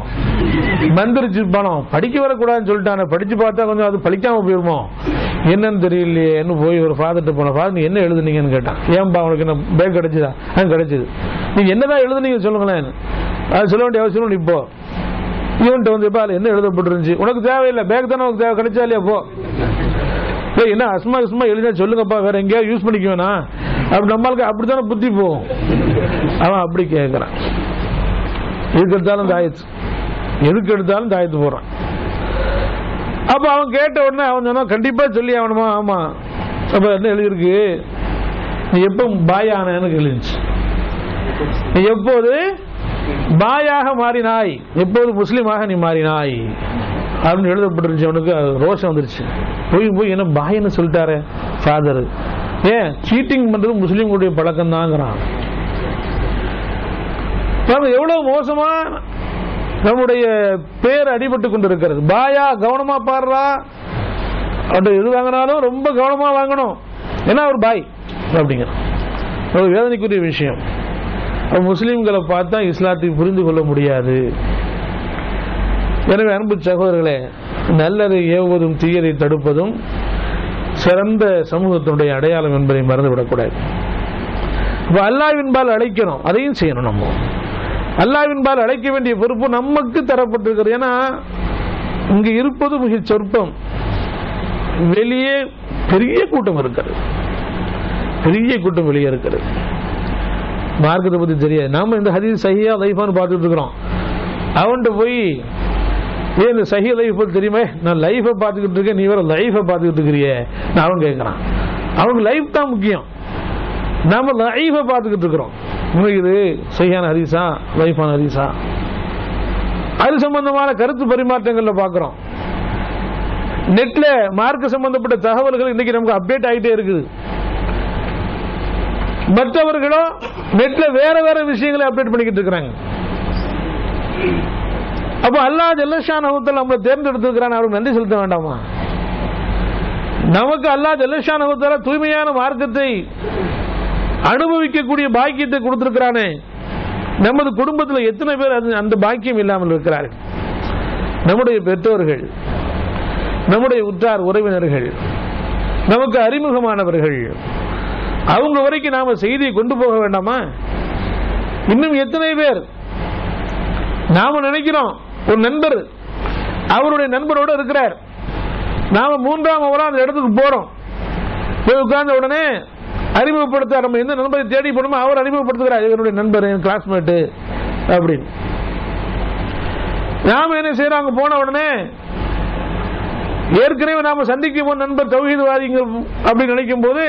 மந்திரிச்சிருப்பானோ, படிக்க வரக்கூடாதுன்னு சொல்லிட்டானே, படிச்சு பார்த்தா கொஞ்சம் அது பழிக்காம போயிருமோ என்னன்னு தெரியலையே. போய் ஒரு ஃபாதர்கிட்ட போன, ஃபாதர் நீ என்ன எழுதுனீங்கன்னு கேட்டான். ஏன்பா அவனுக்கு என்ன பேக் கிடைச்சதா? கிடைச்சது. நீங்க என்னதான் எழுதுனீங்க சொல்லுங்களேன். அது சொல்ல வேண்டிய அவசியம் இப்போ இவன்ட்டு எப்ப என்ன எழுதப்பட்டிருந்துச்சு, உனக்கு தேவையில்லை, பேக் தானே உனக்கு தேவை, கிடைச்சா இல்லையா போ. என்ன அஸ்மா அஸ்மா எழுத சொல்லுங்கப்பா, வேற எங்கேயாவது யூஸ் பண்ணிக்க வேணாம், அப்படி நம்மளுக்கு அப்படித்தானே புத்தி போகும். அவன் அப்படி கேட்கிறான். எதுக்கு எடுத்தாலும் தாயத்து, எதுக்கு எடுத்தாலும் தாயத்து போறான். அப்ப அவன் கேட்ட உடனே அவன் சொன்னா, கண்டிப்பா சொல்லி ஆகணுமா? ஆமா. அப்ப என்ன எழுதிருக்கு, நீ எப்ப பாயானு எழுதிச்சு, நீ எப்போது பாயாக மாறினாய், எப்போது முஸ்லீமாக நீ மாறினாய் அப்படின்னு எழுதப்பட்டிருந்துச்சு. அவனுக்கு ரோஷம் வந்துருச்சு. போய் என்ன பாயன்னு சொல்லிட்டாரு ஃபாதர், ஏன் சீட்டிங் பண்றது முஸ்லீம்களுடைய பழக்கம் தாங்கிறான். எவ்வளவு மோசமா நம்முடைய பேர் அடிபட்டு கொண்டு இருக்கிறது. பாயா, கவனமா பாடுறா, எது வாங்கினாலும் ரொம்ப கவனமா வாங்கணும், ஏன்னா ஒரு பாய் அப்படிங்கிறான். ஒரு வேதனைக்குரிய விஷயம். முஸ்லீம்களை பார்த்தா இஸ்லாத்தை புரிந்து கொள்ள முடியாது. எனவே அன்பு சகோதரர்களே, நல்லதை ஏவுவதும் தீயதை தடுப்பதும் சிறந்த சமூகத்தினுடைய அடையாளம் என்பதை மறந்துவிடக்கூடாது. இப்ப அல்லாஹ்வின்பால் அழைக்கணும், அதையும் செய்யணும். நம்ம அல்லாஹ்வின்பால் அழைக்க வேண்டிய பொறுப்பு நமக்கு தரப்பட்டிருக்கிறது. ஏன்னா இங்கு இருப்பது மிக சொற்பம், வெளியே பெரிய கூட்டம் இருக்கிறது, பெரிய கூட்டம் வெளியே இருக்கிறது. மார்க்கத்தை பத்தி தெரியாது, நாம இந்த ஹதீஸ் சஹீஹா லைஃபான்னு பார்த்துட்டு இருக்கிறோம். அவன்கிட்ட போய் ஏன் இந்த சஹீ லைஃப் தெரியுமே, நான் லைஃபை பார்த்துக்கிட்டு இருக்கேன், நீ வேற லைஃபை பார்த்துக்கிட்டு இருக்கிறியே அவன் கேட்கிறான். அவனுக்கு லைஃப் தான் முக்கியம், நாம லைஃபை பார்த்துக்கிட்டு இருக்கிறோம். இது சஹீஹான ஹதீஸா லைஃபான ஹதீஸா, அது சம்பந்தமான கருத்து பரிமாற்றங்கள்ல பார்க்கிறோம். நெட்ல மார்க்க சம்பந்தப்பட்ட தகவல்கள் இன்னைக்கு நமக்கு அப்டேட் ஆகிட்டே இருக்குது. மற்றவர்களோ நெட்ல வேற வேற விஷயங்களை அப்டேட் பண்ணிக்கிட்டு இருக்கிறாங்க. அப்ப அல்லாஹ் ஜல்ல ஷானஹு நம்மளை தேர்ந்தெடுத்திருக்கிறான், அவருக்கு நன்றி செலுத்த வேண்டாமா? நமக்கு அல்லாஹ் ஜல்லஷானஹு வ தஆலா தூய்மையான மார்க்கத்தை அனுபவிக்கக்கூடிய பாக்கியத்தை கொடுத்திருக்கிறானே, நமது குடும்பத்தில் எத்தனை பேர் அந்த பாக்கியம் இல்லாமல் இருக்கிறார்கள்? நம்முடைய பெற்றோர்கள், நம்முடைய உற்றார் உறவினர்கள், நமக்கு அறிமுகமானவர்கள், அவங்க வரைக்கும் நாம செய்தியை கொண்டு போக வேண்டாமா? இன்னும் எத்தனை பேர் நாம நினைக்கிறோம் ஒரு நண்பர் அவருடைய நண்பரோடு இருக்கிறார், நாம மூன்றாம் அவரா அந்த இடத்துக்கு போறோம், போய் உட்கார்ந்த உடனே அறிமுகப்படுத்த நம்ம எந்த நண்பரை தேடி போனோமோ அவர் அறிமுகப்படுத்துகிறார், இவருடைய நண்பர், என் கிளாஸ்மேட்டு அப்படின்னு. நாம என்ன செய்யறோம், அங்க போன உடனே ஏற்கனவே நாம சந்திக்க போன நண்பர் தௌஹீத்வாதிங்க அப்படி நினைக்கும் போது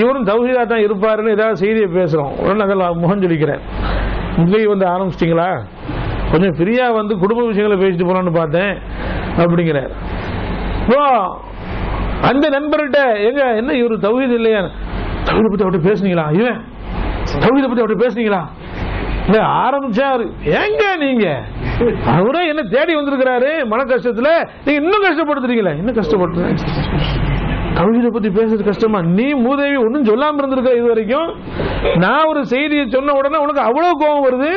இவரும் தௌஹீதா தான் இருப்பாருன்னு ஏதாவது செய்தியை பேசுறோம். உடனே அதில் முகம் சொல்லிக்கிறேன், இங்கேயும் வந்து ஆரம்பிச்சிட்டீங்களா, கொஞ்சம் ஃப்ரீயா வந்து குடும்ப விஷயங்களை பேசிட்டு போலான்னு பார்த்தேன் அப்படிங்கிறார். அந்த நண்பர்கிட்ட எங்க என்ன இவரு தௌஹீத் இல்லையா, தௌஹீதை பத்தி அவர்கிட்ட பேசுனீங்களா, இவன் தௌஹீதை பத்தி அவர்கிட்ட பேசுனீங்களா, இல்ல ஆரம்பிச்சாரு, ஏங்க நீங்க அவரே என்ன தேடி வந்திருக்கிறாரு மன கஷ்டத்துல, நீங்க இன்னும் கஷ்டப்படுத்துறீங்களா, என்ன கஷ்டப்படுத்துறேன், தௌஹீதை பத்தி பேசுறது கஷ்டமா, நீ மூதேவி ஒன்னும் சொல்லாம இருந்திருக்க இது வரைக்கும், நான் ஒரு செய்தியை சொன்ன உடனே உனக்கு அவ்வளவு கோபம் வருது.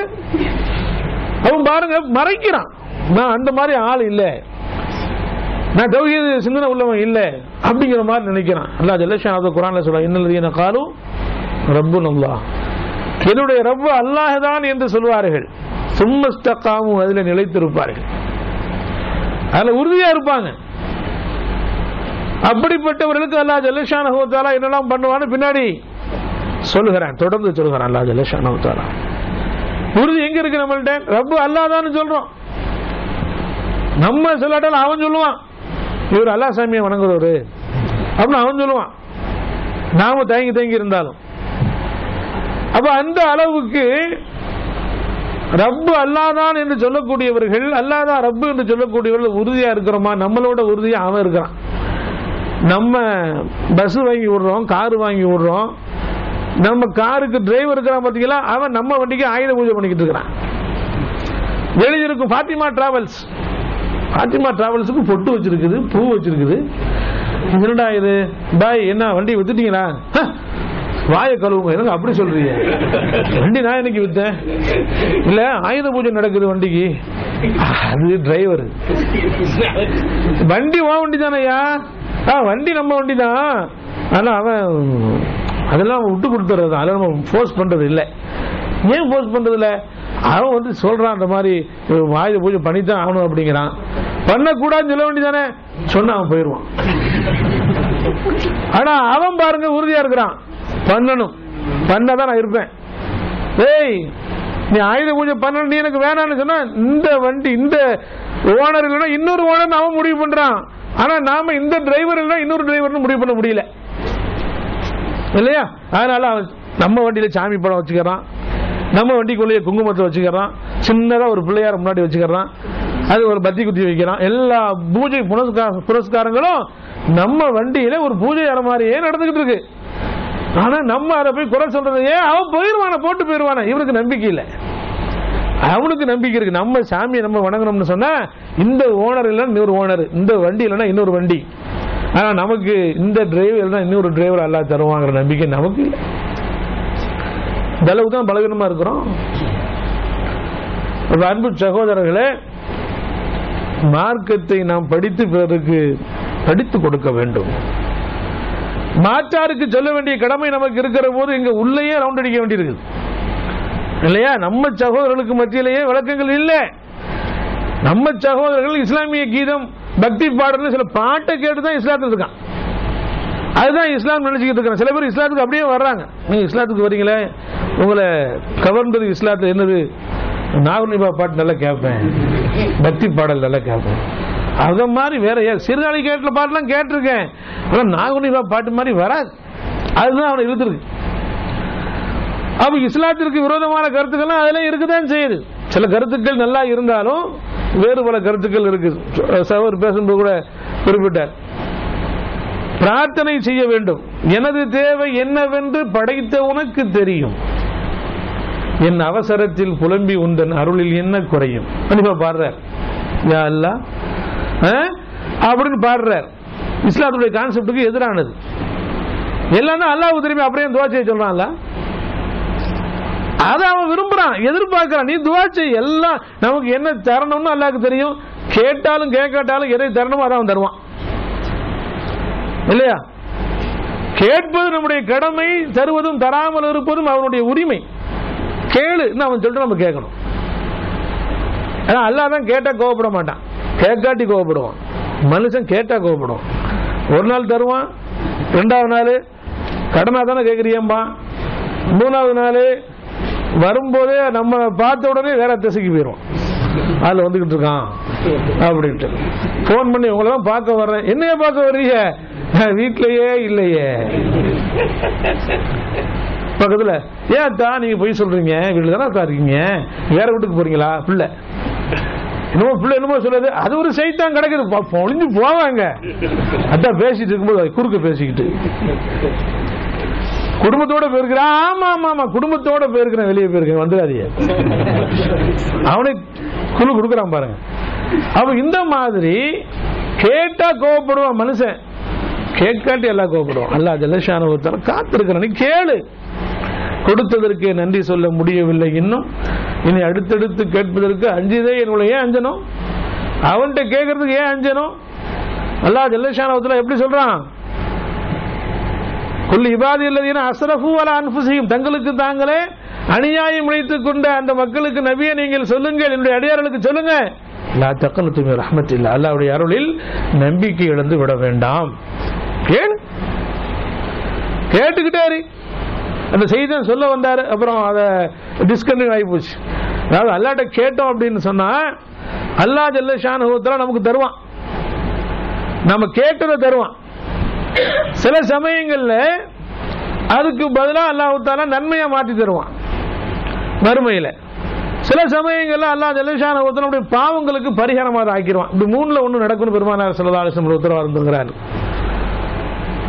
அவன் பாருங்க மறைக்கிறான், நான் அந்த மாதிரி ஆள் இல்ல, நான் தௌஹீத் சிந்தனை உள்ளவன் இல்ல அப்படிங்கிற மாதிரி நினைக்கிறான். அல்லாஹ் ஜல்லஷானஹு குர்ஆன்ல சொல்றான், இன்னல்லதீன காலு ரப்புனல்லாஹ், என்னுடைய ரப்பு அல்லாஹ் தான் என்று சொல்வார்கள், சும்மஸ்தகாமு, அதில் நிலைத்திருப்பார்கள், அதுல உறுதியா இருப்பாங்க. அப்படிப்பட்டவர்களுக்கு அல்லாஹ் ஜல்லஷானஹு வ தஆலா என்னெல்லாம் பண்ணுவான்னு பின்னாடி சொல்லுகிறான், தொடர்ந்து சொல்லுகிறான் அல்லாஹ் ஜல்லஷானஹு வ தஆலா. உறுதி எங்க இருக்கு நம்மள்ட்ட, ரப்பு அல்லாஹ் தான் சொல்றோம், நம்ம சொல்லாட்டாலும் அவன் சொல்லுவான் இவர் அல்லாஹ் சாமியை வணங்குறவரு அப்படின்னு அவன் சொல்லுவான், நாம தயங்கி தயங்கி இருந்தாலும். அப்ப அந்த அளவுக்கு ரப்பு அல்லாதான் என்று சொல்லக்கூடியவர்கள், அல்லாதான் ரப்பு என்று சொல்லக்கூடியவர்கள் உறுதியா இருக்கிறோமா? நம்மளோட உறுதியா அவன் இருக்கிறான். நம்ம பஸ் வாங்கி விடுறோம், காரு வாங்கி விடுறோம், நம்ம காருக்கு டிரைவர் இருக்கிறான் பாத்தீங்களா, அவன் நம்ம வண்டிக்கு ஆயுத பூஜை பண்ணிக்கிட்டு இருக்கிறான். எழுதியிருக்கும் ஃபாத்திமா டிராவல்ஸ், ஃபாத்திமா டிராவல்ஸுக்கு பொட்டு வச்சிருக்குது, பூ வச்சிருக்குது. என்னடா இது பாய், என்ன வண்டி வித்துட்டீங்களா, வாய கழுவுங்க, எனக்கு அப்படி சொல்றீங்க, வண்டி நான் இன்னைக்கு வித்தேன், இல்ல ஆயுத பூஜை நடக்குது வண்டிக்கு, அது டிரைவர், வண்டி வா வண்டி தானையா, வண்டி நம்ம வண்டி தான், ஆனா அவன் அதெல்லாம் விட்டு கொடுத்துறது, அதெல்லாம் நம்ம ஃபோர்ஸ் பண்றது இல்லை. ஏன் ஃபோர்ஸ் பண்றது இல்லை, அவன் வந்து சொல்றான் அந்த மாதிரி ஆயுத பூஜை பண்ணித்தான் ஆகணும் அப்படிங்கிறான், பண்ணக்கூடாதுன்னு சொல்ல வேண்டியதானே, சொன்ன அவன் போயிடுவான். ஆனா அவன் பாருங்க உறுதியா இருக்கிறான், பண்ணணும், பண்ணதான் நான் இருப்பேன். ஏய் நீ ஆயுத பூஜை பண்ணணும், நீ எனக்கு வேணான்னு சொன்னா, இந்த வண்டி இந்த ஓனர் இல்லைன்னா இன்னொரு ஓனர் அவன் முடிவு பண்றான். ஆனா நாம இந்த டிரைவர் இல்லைன்னா இன்னொரு டிரைவர் முடிவு பண்ண முடியல இல்லையா? அதனால அவன் நம்ம வண்டியில சாமி படம் வச்சுக்கிறான், நம்ம வண்டிக்குள்ளேயே குங்குமத்தை வச்சுக்கிறான், சின்னதா ஒரு பிள்ளையார முன்னாடி வச்சுக்கிறான், அது ஒரு பத்தி குத்தி வைக்கிறான். எல்லா பூஜை புரஸ்காரங்களும் நம்ம வண்டியில ஒரு பூஜை அற மாதிரியே நடந்துகிட்டு இருக்கு. ஆனா நம்ம அதை போய் குறை சொல்றது, ஏன் அவன் போயிருவான, போட்டு போயிருவான, இவனுக்கு நம்பிக்கை இல்லை, அவனுக்கு நம்பிக்கை இருக்கு. நம்ம சாமியை நம்ம வணங்கணும்னு சொன்னா இந்த ஓனர் இல்லைன்னா இன்னொரு ஓனர், இந்த வண்டி இல்லைன்னா இன்னொரு வண்டி, ஆனா நமக்கு இந்த டிரைவர் இல்லைன்னா இன்னொரு டிரைவர் அல்லாஹ் தருவாங்கிற நம்பிக்கை நமக்கு இல்லை. இந்த அளவுக்கு தான் பலவீனமா இருக்கிறோம். அன்பு சகோதரர்களே, மார்க்கத்தை நாம் படித்து பிறருக்கு படித்து கொடுக்க வேண்டும். மாற்றாருக்கு சொல்ல வேண்டிய கடமை நமக்கு இருக்கிற போது இங்க உள்ளேயே ரவுண்ட் அடிக்க வேண்டியிருக்கு இல்லையா? நம்ம சகோதரர்களுக்கு மத்தியிலேயே விளக்கங்கள் இல்லை. நம்ம சகோதரர்கள் இஸ்லாமிய கீதம் பக்தி பாடல் சில பாட்டை கேட்டுதான் இஸ்லாத்துல இருக்கான், அதுதான் இஸ்லாம் நினைச்சுக்கிட்டு இருக்காங்க. சில பேர் இஸ்லாத்துக்கு அப்படியே வர்றாங்க, நீங்க இஸ்லாத்துக்கு வரீங்களே, உங்களை கவர்ந்தது இஸ்லாத்துல என்னது, நாகுனிபா பாட்டு நல்லா கேட்பேன், பக்தி பாடல் நல்லா கேட்பேன், அத மாதிரி வேற சிறுநாளி கேட்ட பாட்டுலாம் கேட்டிருக்கேன், ஆனா நாகுனிபா பாட்டு மாதிரி வராது, அதுதான் அவனை இழுத்துருக்கு. அப்ப இஸ்லாத்திற்கு விரோதமான கருத்துக்கள்லாம் அதெல்லாம் இருக்குதான் செய்யுது. சில கருத்துக்கள் நல்லா இருந்தாலும் வேறு பல கருத்துக்கள் இருக்கு. சகோதரர் பேசும்போது கூட குறிப்பிட்டார், பிரார்த்தனை செய்ய வேண்டும், எனது தேவை என்னவென்று படைத்த உனக்கு தெரியும், என் அவசரத்தில் புலம்பி உந்தன் அருளில் என்ன குறையும் பாடுறார். யா அல்லாஹ் அப்படின்னு பாடுறார். இஸ்லாத்துடைய கான்செப்டுக்கு எதிரானது. எல்லாம் தான் அல்லாஹ்வுக்கு தெரியும். அப்படியே துஆ செய்ய சொல்றான்ல, அதை அவன் விரும்புறான், எதிர்பார்க்கிறான். நீ துஆ செய், எல்லாம் நமக்கு என்ன தரணும்னு அல்லாஹ்வுக்கு தெரியும். கேட்டாலும் கேட்காட்டாலும் எதை தரணுமோ அதை அவன் தருவான் இல்லையா? கேட்பது நம்முடைய கடமை, தருவதும் தராமல் இருப்பதும் அவனுடைய உரிமை. கேளு அவன் சொல்லிட்டு நம்ம கேட்கணும். அல்லாஹ் தான் கேட்டா கோவப்பட மாட்டான், கேட்காட்டி கோவப்படுவான். மனுஷன் கேட்டா கோவப்படுவான். ஒரு நாள் தருவான், ரெண்டாவது நாள் கடனா தானே கேட்குறியம்பா, மூணாவது நாள் வரும்போதே நம்ம பார்த்த உடனே வேற திசைக்கு போயிடும். அதில் வந்துகிட்டு இருக்கான் அப்படின்ட்டு போன் பண்ணி உங்களை தான் பார்க்க வர்றேன். என்னைய பார்க்க வர்றீங்க? வீட்லயே இல்லையே, பக்கத்துல. ஏன் தான் நீங்க போய் சொல்றீங்க? வீட்டுல தானே இருக்கீங்க, வேற வீட்டுக்கு போறீங்களா? பிள்ளை என்னமோ பிள்ளை என்னமோ சொல்றது, அது ஒரு சைத்தான் கிடக்குது, ஒளிஞ்சு போவாங்க. அதான் பேசிட்டு இருக்கும்போது குறுக்க பேசிக்கிட்டு குடும்பத்தோட போயிருக்கிறான். ஆமா ஆமா ஆமா குடும்பத்தோட போயிருக்கிறேன், வெளியே போயிருக்கேன், வந்துடாதீங்க. அவனை குழு கொடுக்குறான் பாருங்க. அப்ப இந்த மாதிரி கேட்டா கோவப்படுவான் மனுஷன், கேட்காட்டி எல்லாம் கோவப்படுவான். அல்லாஹ் ஜல்ல ஷானஹு தஆலா காத்திருக்கிறான், நீ கேளு. கொடுத்ததற்கு நன்றி சொல்ல முடியவில்லை இன்னும், இனி அடுத்தடுத்து கேட்பதற்கு அஞ்சுதே என்னுடைய. ஏன் அஞ்சனும்? அவன்கிட்ட கேட்கறதுக்கு ஏன் அஞ்சனும்? அல்லாஹ் ஜல்ல ஷானஹு தஆலா எப்படி சொல்றான்? குல் இபாதில்லதீன அஸ்ரஃபு அலா அன்ஃபுஸிஹிம், தங்களுக்கு தாங்களே அநியாயம் இழைத்துக் கொண்ட அந்த மக்களுக்கு நபியே நீங்கள் சொல்லுங்கள், என்னுடைய அடியார்களுக்கு சொல்லுங்க, லா தக்னது மின் ரஹ்மத்தில்லாஹ், அல்லாஹ்வுடைய அருளில் நம்பிக்கை இழந்து விட வேண்டாம். கேட்டுக்கிட்டே அந்த செய்தி சொல்ல வந்தாரு, அப்புறம் அதை டிஸ்கண்டினியூ ஆகி போச்சு. அதாவது அல்லாஹ்ட்ட கேட்டோம் அப்படின்னு சொன்னா அல்லாஹ் ஜல்ல ஷானஹு தஆலா நமக்கு தருவான், நம்ம கேட்டதை தருவான். சில சமயங்கள்ல அதுக்கு பதிலாக அல்லாஹ் தஆலா நன்மையா மாற்றி தருவான் மறுமையில. சில சமயங்கள்ல அல்லாஹ் ஜல்ல ஷானஹு தஆலா பாவங்களுக்கு பரிகாரமாக ஆக்கிடுவான். இப்படி மூணுல ஒண்ணு நடக்கும்னு பெருமானார் ஸல்லல்லாஹு அலைஹி வஸல்லம் உத்தரவாதம் இருந்திருக்கிறார்.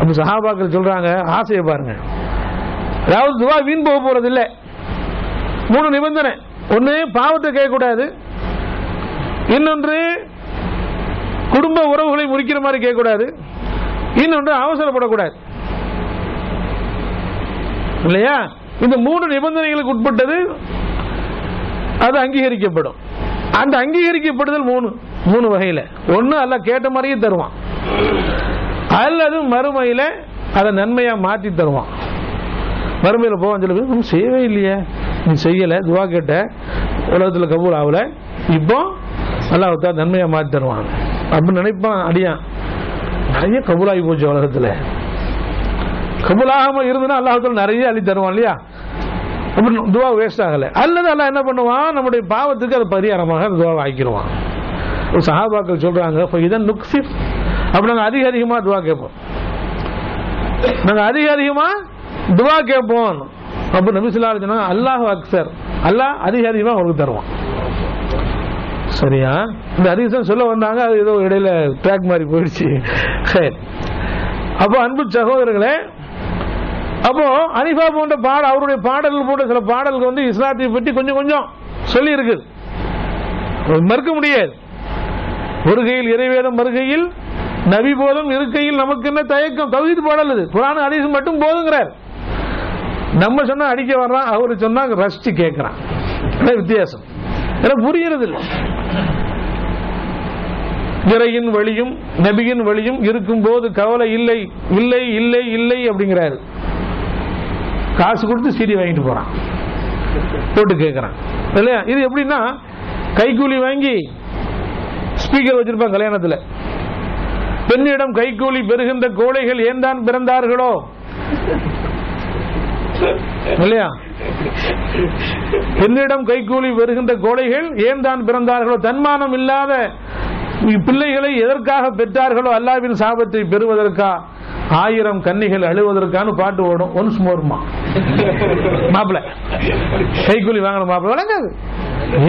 அப்ப சஹாபாக்கள் சொல்றாங்க, ஆசையை பாருங்க, அதாவது துவா வீண் போக போறது இல்லை. 3 நிபந்தனை. ஒன்னு பாவத்தை கேட்கக்கூடாது, இன்னொன்று குடும்ப உறவுகளை முறிக்கிற மாதிரி கேட்கக்கூடாது, இன்னொன்று அவசரப்படக்கூடாது இல்லையா? இந்த 3 நிபந்தனைகளுக்கு உட்பட்டது அது அங்கீகரிக்கப்படும். அந்த அங்கீகரிக்கப்படுதல் 3 வகையில. ஒன்னு அல்லாஹ் கேட்ட மாதிரியே தருவான், அல்லது மறுமையில அதை நன்மையா மாற்றி தருவான். மறுமையில போவான், சொல்லி செய்யவே இல்லையே, நீ செய்யல, துவா கேட்ட, உலகத்தில் கபூல் ஆகல, இப்போ அல்லாஹ் தஆலா நன்மையா மாற்றி தருவான் அப்படின்னு நினைப்பான் அடியான். நிறைய கபூலாகி போச்சு உலகத்தில். கபூலாகாம இருந்ததுன்னா அல்லாஹ் தஆலா நிறைய அள்ளி தருவான் இல்லையா? துவா வேஸ்ட் ஆகல. அல்லது அல்லாஹ் என்ன பண்ணுவான், நம்முடைய பாவத்துக்கு அது பரிகாரமாக துவாவை ஆக்கிடுவான். சஹாபாக்கள் சொல்றாங்க, இதன் நுக்ஸிர், அப்படி நாங்கள் அதிக அதிகமாக துவா கேட்போம், நாங்கள் அதிக அதிகமாக துவா கேட்போம். அப்ப நபி ஸல்லல்லாஹு அலைஹி வஸல்லம் அல்லாஹ் அக்ஸர், அல்லாஹ் அதிக அதிகமாக உங்களுக்கு தருவான். சரியா? இந்த ஹதீஸ் சொல்ல வந்தாங்க, அது ஏதோ இடையில ட்ராக் மாதிரி போயிடுச்சு. அப்போ அன்பு சகோதரர்களே, அப்போ அனிஃபா போன்ற அவருடைய பாடல்கள் போன்ற சில பாடல்கள் வந்து இஸ்லாத்தை பற்றி கொஞ்சம் கொஞ்சம் சொல்லி இருக்குது, மறுக்க முடியாது. வருகையில் இறைவேதம், வருகையில் நபி போதும், இருக்கையில் நமக்கு என்ன தயக்கம், தௌஹீத் பாடல் இது. குர்ஆன் ஹதீஸ் மட்டும் போதுங்கிறார். நம்ம சொன்னா அடிக்க வர்றான், அவரு சொன்னா ரசிச்சு கேட்கிறான். வித்தியாசம் புரிகிறது இல்லை. இறையின் வழியும் நபியின் வழியும் இருக்கும் போது கவலை இல்லை இல்லை இல்லை இல்லை அப்படிங்கிறாரு. காசு கொடுத்து சீடி வாங்கிட்டு போறான், போட்டு கேட்கிறான் இல்லையா? இது எப்படின்னா, கைக்கூலி வாங்கி ஸ்பீக்கர் வச்சிருப்பான் கல்யாணத்துல, பெண்ணிடம் கைக்கூலி பெறுகின்ற கோழைகள் ஏன் தான் பிறந்தார்களோ இல்லையா? பெண்ணிடம் கைக்கூலி பெறுகின்ற கோழைகள் ஏன் தான் பிறந்தார்களோ, தன்மானம் இல்லாத பிள்ளைகளை எதற்காக பெற்றார்களோ, அல்லாஹ்வின் சாபத்தை பெறுவதற்கா, 1000 கன்னிகள் அழுவதற்கான பாட்டு ஓடும். ஒன்ஸ் மோர்மா மாப்பிள்ள கைக்கூலி வாங்கணும், மாப்பிள்ள வழங்காது,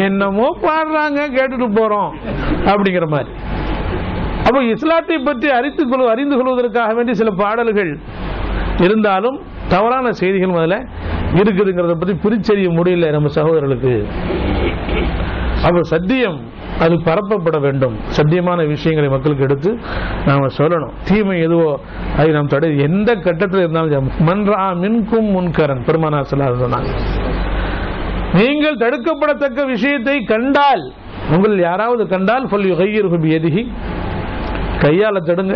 என்னமோ பாடுறாங்க கேட்டுட்டு போறோம் அப்படிங்கிற மாதிரி. அப்போ இஸ்லாத்தை பற்றி அறிந்து கொள்வதற்காக வேண்டி சில பாடல்கள் இருந்தாலும் தவறான செய்திகள் முதல்ல இருக்குதுங்கிறத பற்றி பிரிச்சறிய முடியல நம்ம சகோதரர்களுக்கு. அப்போ சத்தியம் அது பரப்பப்பட வேண்டும். சத்தியமான விஷயங்களை மக்களுக்கு எடுத்து நாம சொல்லணும். தீமை எதுவோ அதை நாம் தடை எந்த கட்டத்தில் இருந்தாலும் மன்றா மின்கும் முன்கரன் பெருமானார் ஸல்லல்லாஹு அலைஹி வஸல்லம் சொன்னாங்க. நீங்கள் தடுக்கப்படத்தக்க விஷயத்தை கண்டால், உங்கள் யாராவது கண்டால் ஃபல்யுகையிர்ஹு பியதிஹி, கையால தடுங்க.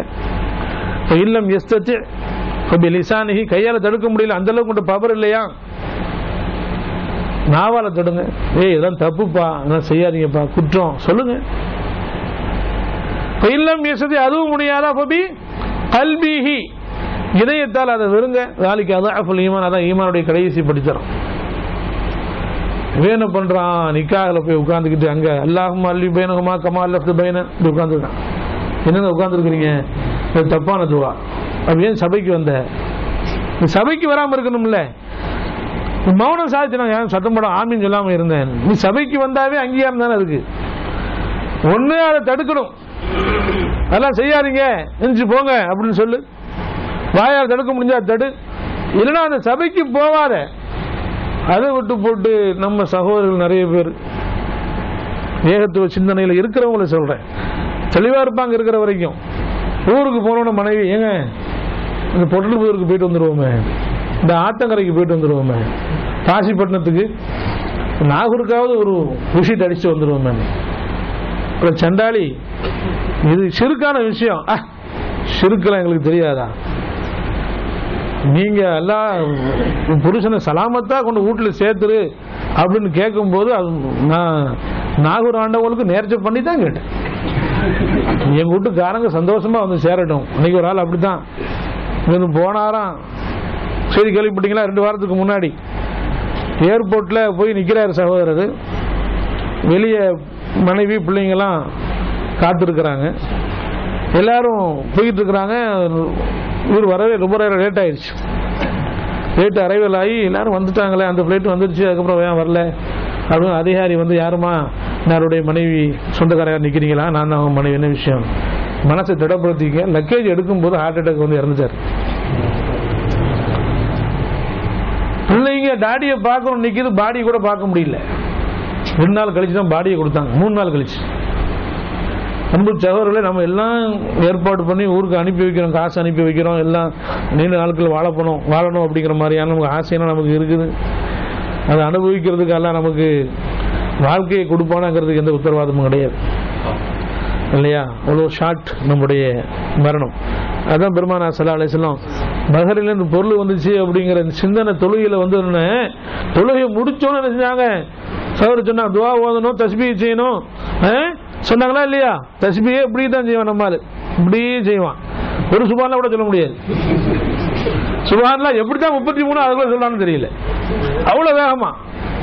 இல்லம் யஸ்ததி ஃபபிலிசானிஹி, கையால தடுக்க முடியல, அந்த அளவுக்கு பவர் இல்லையா, நாவால தடுங்க. இதெல்லாம் தப்புப்பா, அதெல்லாம் செய்யாதீங்கப்பா, குற்றம் சொல்லுங்க. இல்லம் யஸ்ததி, அதுவும் முடியாதா ஃபபி கல்பிஹி, இதயத்தால் அதை வெறுங்க. தாலிக அத்அஃபுல் ஈமான், அதான் ஈமானுடைய கடைசி படித்தரம். என்ன பண்றான், நிக்காஹ்ல போய் உட்கார்ந்துக்கிட்டு அங்க அல்லாஹும்ம அல்லி பைனஹுமா கமா அல்லஃப்து பைன உட்கார்ந்துருக்கான். என்னங்க உட்கார்ந்துருக்கிறீங்க, தப்பான துவா. அப்படி ஏன் சபைக்கு வந்த, சபைக்கு வராம இருக்கணும்ல, மௌனம் சாதிச்சு யாரும் சத்தம் போட ஆமீன் சொல்லாம இருந்தேன். நீ சபைக்கு வந்தாவே அங்கீகாரம் தானே இருக்கு. ஒண்ணு அதை தடுக்கணும், அதெல்லாம் செய்யாதீங்க எந்திரிச்சு போங்க அப்படின்னு சொல்லு. வாயால் தடுக்க முடிஞ்சா தடு, இல்லைன்னா அந்த சபைக்கு போவாத. அதை விட்டு போட்டு நம்ம சகோதரர்கள் நிறைய பேர் ஏகத்துவ சிந்தனையில் இருக்கிறவங்கள சொல்றேன், தெளிவா இருப்பாங்க இருக்கிற வரைக்கும். ஊருக்கு போனோட மனைவி, ஏங்க இந்த பொட்டல்புதூருக்கு போயிட்டு வந்துருவோமே, இந்த ஆத்தங்கரைக்கு போயிட்டு வந்துருவோமே, காசிப்பட்டினத்துக்கு நாகூருக்காவது ஒரு விஷயத்தை அடிச்சு வந்துருவோமே. சண்டாளி, இது சிறுக்கான விஷயம். சிறுக்கெல்லாம் எங்களுக்கு தெரியாதா, நீங்க எல்லாம் புருஷனை சலாமத்தா கொண்டு வீட்டுல சேர்த்துரு அப்படின்னு கேட்கும் போது, நான் நாகூர் ஆண்டவங்களுக்கு நேர்ச்சி பண்ணி தான் கேட்டேன், எங்க வீட்டுக்காரங்க சந்தோஷமா வந்து சேரட்டும். அன்னைக்கு ஒரு ஆள் அப்படித்தான் போனாராம், சரி கேள்விப்பட்டீங்களா, 2 வாரத்துக்கு முன்னாடி ஏர்போர்ட்ல போய் நிக்கிறாரு சகோதரர், வெளியே மனைவி பிள்ளைங்கெல்லாம் காத்திருக்கிறாங்க, எல்லாரும் போயிட்டு இருக்கிறாங்க. இவர் வரவே ரொம்ப லேட் ஆயிடுச்சு. லேட் அரைவல் ஆகி எல்லாரும் வந்துட்டாங்களே, அந்த பிளைட் வந்துருச்சு, அதுக்கப்புறம் ஏன் வரல அப்படின்னு அதிகாரி வந்து, யாருமா யாருடைய மனைவி சொந்தக்காரையா நிக்கிறீங்களா, நான் அவங்க மனைவி, என்ன விஷயம், மனசை திடப்படுத்திக்க. லக்கேஜ் எடுக்கும் போது ஹார்ட் அட்டாக் வந்து இறந்துட்டார். பிள்ளைங்க டாடியை பார்க்கணும் நிக்குது, பாடியை கூட பார்க்க முடியல. 2 நாள் கழிச்சு தான் பாடியை கொடுத்தாங்க, 3 நாள் கழிச்சு. அன்பு சகோதரர்களே, நம்ம எல்லாம் ஏற்பாடு பண்ணி ஊருக்கு அனுப்பி வைக்கிறோம், காசு அனுப்பி வைக்கிறோம், எல்லாம் நீண்ட நாட்கள் வாழணும் அப்படிங்கிற மாதிரியான நமக்கு ஆசையெல்லாம் நமக்கு இருக்குது. அதை அனுபவிக்கிறதுக்கெல்லாம் நமக்கு வாழ்க்கையை கொடுப்பானாங்கிறதுக்கு எந்த உத்தரவாதமும் கிடையாது இல்லையா. அவ்வளோ ஷார்ட் நம்முடைய மரணம். அதான் பெருமானார் ஸல்லல்லாஹு அலைஹி வஸல்லம் பஹரிலிருந்து பொருள் வந்துச்சு அப்படிங்கிற சிந்தனை தொழுகையில வந்து, தொழுகை முடிச்சோன்னு என்ன செஞ்சாங்க, சகோதரர் சொன்னாங்க, துவா ஓதணும், தஸ்பீஹ் செய்யணும் சொன்னாங்களா இல்லையா. தஸ்பீஹ் இப்படி தான் செய்வான், நம்மால் இப்படி செய்வான், ஒரு சுபான்லாம் கூட சொல்ல முடியாது. சுபான்லாம் எப்படித்தான் 33 அதுக்குள்ள சொல்லலாம்னு தெரியல, அவ்வளவு வேகமா.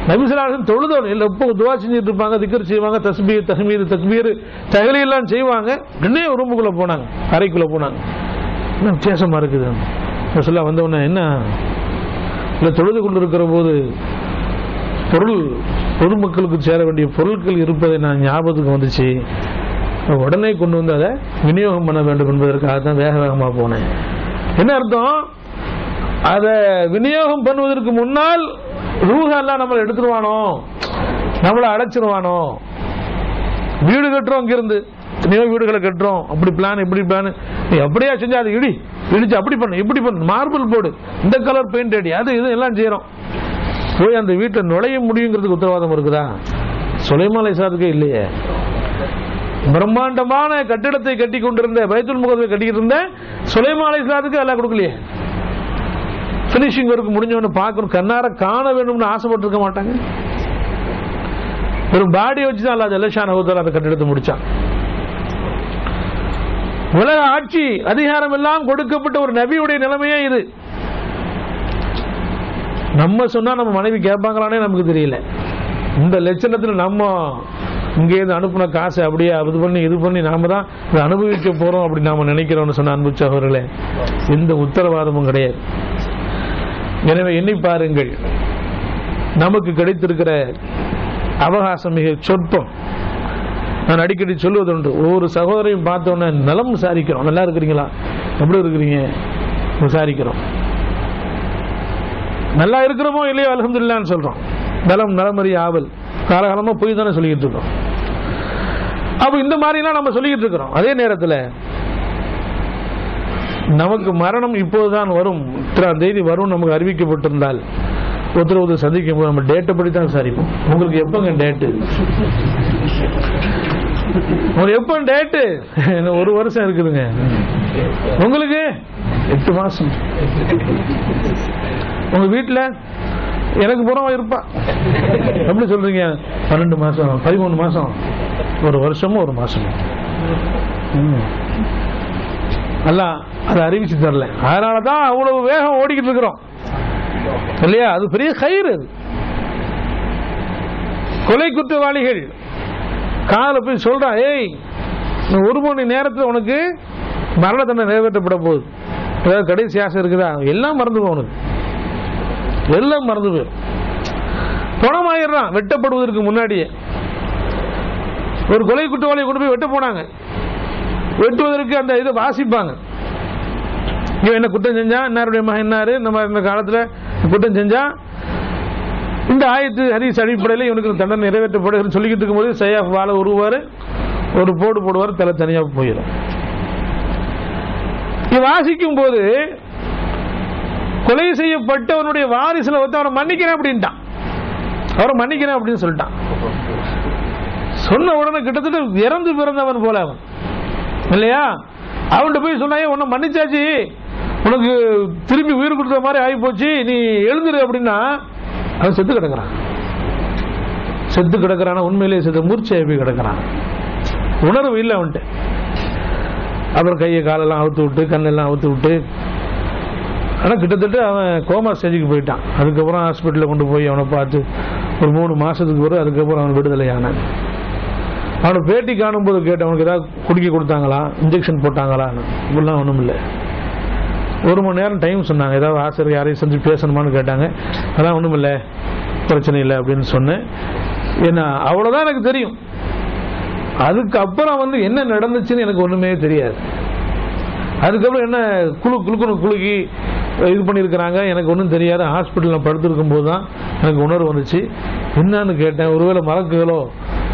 நபி ஸல்லல்லாஹு அலைஹி வஸல்லம் தொழுதோம் இல்லை, எப்போ துவா செஞ்சுட்டு இருப்பாங்க, திக்ர் செய்வாங்க, தஸ்பீஹ் தஹ்மீத் தக்பீர் தஹ்லீல்லாம் செய்வாங்க. உடனே ரூமுக்குள்ள போனாங்க, அறைக்குள்ள போனாங்க. என்ன வித்தியாசமா இருக்குது சொல்ல வந்த உடனே, என்ன இல்லை தொழுது கொண்டு இருக்கிற போது பொதுமக்களுக்கு சேர வேண்டிய பொருட்கள் இருப்பதை நான் ஞாபகத்துக்கு வந்துச்சு, உடனே கொண்டு வந்து அதை விநியோகம் பண்ண வேண்டும் என்பதற்காக தான் வேகமாக போனேன். என்ன அர்த்தம், அதை விநியோகம் பண்ணுவதற்கு முன்னால் ரூஹெல்லாம் நம்மளை எடுத்துருவானோ, நம்மளை அடைச்சிருவானோ. வீடு கட்டுறோம், இங்கிருந்து எத்தனையோ வீடுகளை கட்டுறோம், அப்படி பிளான் இப்படி பிளான், எப்படியா செஞ்சா அது இடிச்சு அப்படி பண்ணு இப்படி பண்ணு, மார்பிள் போடு, இந்த கலர் பெயிண்ட் அடி, அது இது எல்லாம் செய்யறோம். போய் அந்த வீட்டை நுழைய முடியுங்கிறதுக்கு உத்தரவாதம் இருக்குதா? சுலைமான் அலைஹிஸ்ஸலாத்துக்கே இல்லையே. பிரம்மாண்டமான கட்டிடத்தை கட்டி கொண்டிருந்த, பைத்துல் முகத்தை கட்டிக்கிட்டு இருந்த சுலைமான் அலைஹிஸ்ஸலாத்துக்கு அல்லாஹ் கொடுக்கலையே. பினிஷிங் ஒர்க் முடிஞ்சவன பார்க்கணும், கண்ணார காண வேண்டும்னு ஆசைப்பட்டு இருக்க மாட்டாங்க. ஒரு பாடி வச்சுதான் அல்லாஹ் ஜல்ல ஷானஹு தஆலா அந்த கட்டிடத்தை முடிச்சான். உலக ஆட்சி அதிகாரம் எல்லாம் கொடுக்கப்பட்ட ஒரு நபியுடைய நிலைமையே இது. நம்ம சொன்னா நம்ம மனைவி கேட்பாங்களானே நமக்கு தெரியல. இந்த லட்சணத்தில் நம்ம இங்கே அனுப்புன காசை அப்படியே இது பண்ணி நாம தான் இதை அனுபவிக்க போறோம் அப்படி நாம நினைக்கிறோம்னு சொன்ன அன்பு சகோதரர்களே, எந்த உத்தரவாதமும் கிடையாது. எனவே எண்ணி பாருங்கள், நமக்கு கிடைத்திருக்கிற அவகாசம் மிக சொற்பம். நான் அடிக்கடி சொல்லுவதுண்டு, ஒவ்வொரு சகோதரையும் பார்த்தோன்னே நலம் விசாரிக்கிறோம், நல்லா இருக்கிறீங்களா, எப்படி இருக்கிறீங்க விசாரிக்கிறோம். நல்லா இருக்கிறோமோ இல்லையோ அல்ஹம்துலில்லாஹ்னு சொல்றோம். நலமறி ஆவல், காலகாலமா போய் தானே சொல்லிட்டு இருக்கோம். அப்ப இந்த மாதிரிலாம் நம்ம சொல்லிக்கிட்டு இருக்கிறோம். அதே நேரத்தில் நமக்கு மரணம் இப்போதுதான் வரும், இத்தனாம் தேதி வரும் நமக்கு அறிவிக்கப்பட்டிருந்தால் ஒருத்தர் சந்திக்கும் போது நம்ம டேட்டை படி தான் விசாரிப்போம். உங்களுக்கு எப்பங்க டேட்டு, உங்களுக்கு எப்ப டேட்டு, ஒரு வருஷம் இருக்குதுங்க, உங்களுக்கு 8 மாசம், உங்க வீட்டில் எனக்கு புறம் இருப்பா எப்படி சொல்றீங்க, 12 மாசம் 13 மாசம், ஒரு வருஷமும் ஒரு மாசமும் அல்ல அதை அறிவிச்சு தரல. அதனாலதான் அவ்வளவு வேகம் ஓடிக்கிட்டு இருக்கிறோம் இல்லையா? அது பெரிய கயிறு. அது கொலை குற்றவாளிகள் காலை போய் சொல்றான், ஏய் 1 மணி நேரத்தில் உனக்கு மரண தண்டனை நிறைவேற்றப்பட போகுது, ஏதாவது கடைசி ஆசை இருக்குதா, எல்லாம் மறந்து போகும், உனக்கு எல்லாம் மறந்து போயிடும். பணமாயிடுறான் வெட்டப்படுவதற்கு முன்னாடியே. ஒரு கொலை குற்றவாளியை கொண்டு போய் வெட்ட போனாங்க. வெட்டுவதற்கு அந்த இதை வாசிப்பாங்க, இவன் என்ன குற்றம் செஞ்சா, இன்னாருடைய மகன் இன்னாரு இந்த காலத்தில் குற்றம் செஞ்சா இந்த ஆயத்து ஹதீஸ் அடிப்படையில் இவனுக்கு தண்டனை நிறைவேற்றப்படுகிறது சொல்லிக்கிட்டு இருக்கும்போது சையாஃப் வாழ உருவாரு, ஒரு போடு போடுவார், தலை தனியாக போயிடும். இது வாசிக்கும் போது கொலை செய்யப்பட்டவனுடைய வாரிசுல வந்து அவரை மன்னிக்கிறேன் அப்படின்ட்டான், அவரை மன்னிக்கிறேன் அப்படின்னு சொல்லிட்டான். சொன்ன உடனே கிட்டத்தட்ட இறந்து பிறந்தவன் போல அவன் இல்லையா? அவன்கிட்ட போய் சொன்னாயே உன்னை மன்னிச்சாச்சு, உனக்கு திரும்பி உயிர் கொடுத்த மாதிரி ஆகி போச்சு, நீ எழுந்துரு அப்படின்னா அவன் செத்து கிடக்கிறான். செத்து கிடக்கிறான உண்மையிலேயே செத்து மூர்ச்சையை போய் கிடக்கிறான், உணர்வு இல்லை அவன்ட்டு. அப்புறம் கையை காலெல்லாம் அவுத்து விட்டு கண்ணெல்லாம் அவுத்து விட்டு, ஆனால் கிட்டத்தட்ட அவன் கோமா ஸ்டேஜுக்கு போயிட்டான். அதுக்கப்புறம் ஹாஸ்பிட்டலில் கொண்டு போய் அவனை பார்த்து ஒரு 3 மாசத்துக்கு பிறகு அதுக்கப்புறம் அவன் விடுதலையானான். அவனை பேட்டி காணும் போது கேட்டு அவனுக்கு ஏதாவது குடிக்க கொடுத்தாங்களா, இன்ஜெக்ஷன் போட்டாங்களான்னு, இப்படிலாம் ஒன்றும் இல்லை. 1 மணி நேரம் டைம் சொன்னாங்க, ஏதாவது ஆசிரியர் யாரையும் செஞ்சு பேசணுமான்னு கேட்டாங்க. அதான் ஒன்றும் இல்லை, பிரச்சனை இல்லை அப்படின்னு சொன்னேன். ஏன்னா அவ்வளோதான் எனக்கு தெரியும். அதுக்கப்புறம் வந்து என்ன நடந்துச்சுன்னு எனக்கு ஒன்றுமே தெரியாது. அதுக்கப்புறம் என்ன குலுக்கி இது பண்ணியிருக்கிறாங்க எனக்கு ஒன்றும் தெரியாது. ஹாஸ்பிட்டலில் படுத்திருக்கும் போது தான் எனக்கு உணர்வு வந்துச்சு. என்னன்னு கேட்டேன், ஒருவேளை மறக்குகளோ,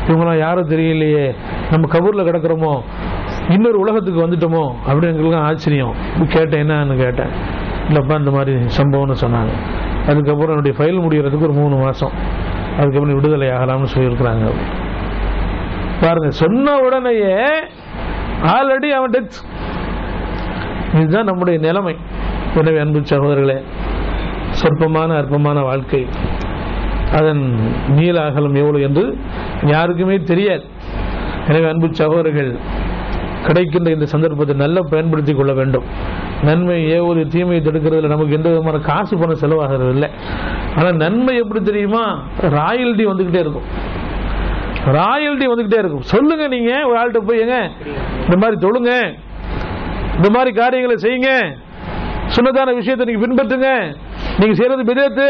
இவங்களாம் யாரும் தெரியலையே, நம்ம கபூரில் கிடக்கிறோமோ, இன்னொரு உலகத்துக்கு வந்துட்டோமோ அப்படின்னு எங்களுக்கு ஆச்சரியம். கேட்டேன் என்னன்னு கேட்டேன், இல்லைப்பா இந்த மாதிரி சம்பவம்னு சொன்னாங்க. அதுக்கப்புறம் என்னுடைய ஃபைல் முடிகிறதுக்கு ஒரு 3 மாதம், அதுக்கப்புறம் விடுதலை ஆகலாம்னு சொல்லியிருக்கிறாங்க. பாருங்க, சொன்ன உடனேயே ஆல்ரெடி அவன் டெத். இதுதான் நம்முடைய நிலைமை. எனவே அன்பு சகோதரர்களே, சொற்பமான அற்பமான வாழ்க்கை, அதன் நீள அகலம் எவ்வளவு என்று யாருக்குமே தெரியாது. எனவே அன்பு சகோதரர்கள், கிடைக்கின்ற இந்த சந்தர்ப்பத்தை நல்லா பயன்படுத்திக் கொள்ள வேண்டும். நன்மை ஏவது தீமையை தடுக்கிறதுல நமக்கு எந்த விதமான காசு பணம் செலவாகிறது இல்லை. ஆனால் நன்மை எப்படி தெரியுமா, ராயல்டி வந்துகிட்டே இருக்கும், ராயல்டி வந்துகிட்டே இருக்கும். சொல்லுங்க, நீங்க ஒரு ஆள்கிட்ட போய் எங்க இந்த மாதிரி தொழுங்க, இந்த மாதிரி காரியங்களை செய்யுங்க, சுன்னத்தான விஷயத்தை நீங்க பின்பற்றுங்க, நீங்க செய்யறது பிதத்து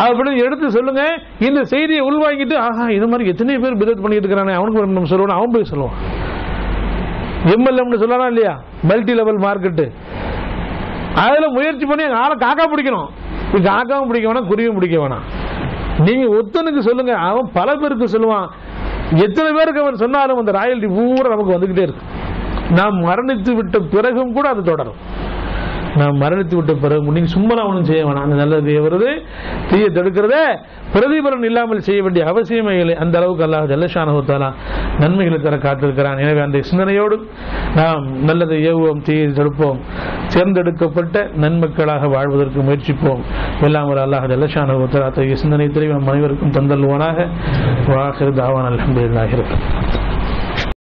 அப்படின்னு எடுத்து சொல்லுங்க. இந்த செய்தியை உள்வாங்கிட்டு, ஆஹா இது மாதிரி எத்தனை பேர் பிதத் பண்ணிட்டு இருக்கிறானே, அவனுக்கு நம்ம சொல்லுவோம், அவன் போய் சொல்லுவான். எம்எல்ஏ சொல்லலாம் இல்லையா, மல்டி லெவல் மார்க்கெட்டு, அதுல முயற்சி பண்ணி ஆளை காக்கா பிடிக்கணும். காக்காவும் பிடிக்க வேணாம், குருவியும் பிடிக்க வேணாம். நீங்க ஒருத்தனுக்கு சொல்லுங்க, அவன் பல பேருக்கு சொல்லுவான். எத்தனை பேருக்கு அவன் சொன்னாலும் அந்த ராயல்டி பூரா நமக்கு வந்துகிட்டே இருக்கு. நாம் மரணித்து விட்ட பிறகும் கூட அது தொடரும். நாம் மரணித்து விட்ட பிறகு நீங்க சும்மா ஒன்றும் செய்ய வேணாம். அந்த நல்லது வருது, தீய தடுக்கிறத பிரதிபலன் இல்லாமல் செய்ய வேண்டிய அவசியமே இல்லை. அந்த அளவுக்கு அல்லாஹ் ஜல்லஷானஹு தஆலா நன்மைகளை தர காத்திருக்கிறான். எனவே அந்த சிந்தனையோடு நாம் நல்லதை ஏவுவோம், தீயை தடுப்போம், தேர்ந்தெடுக்கப்பட்ட நன்மக்களாக வாழ்வதற்கு முயற்சிப்போம். எல்லாம் ஒரு அல்லாஹ் ஜல்லஷானஹு தஆலா சிந்தனை தெரிவி நம் அனைவருக்கும் தந்தல்வானாக. வாஹிரு தாவானா அல்ஹம்துலில்லாஹி ரப்பில் ஆலமீன்.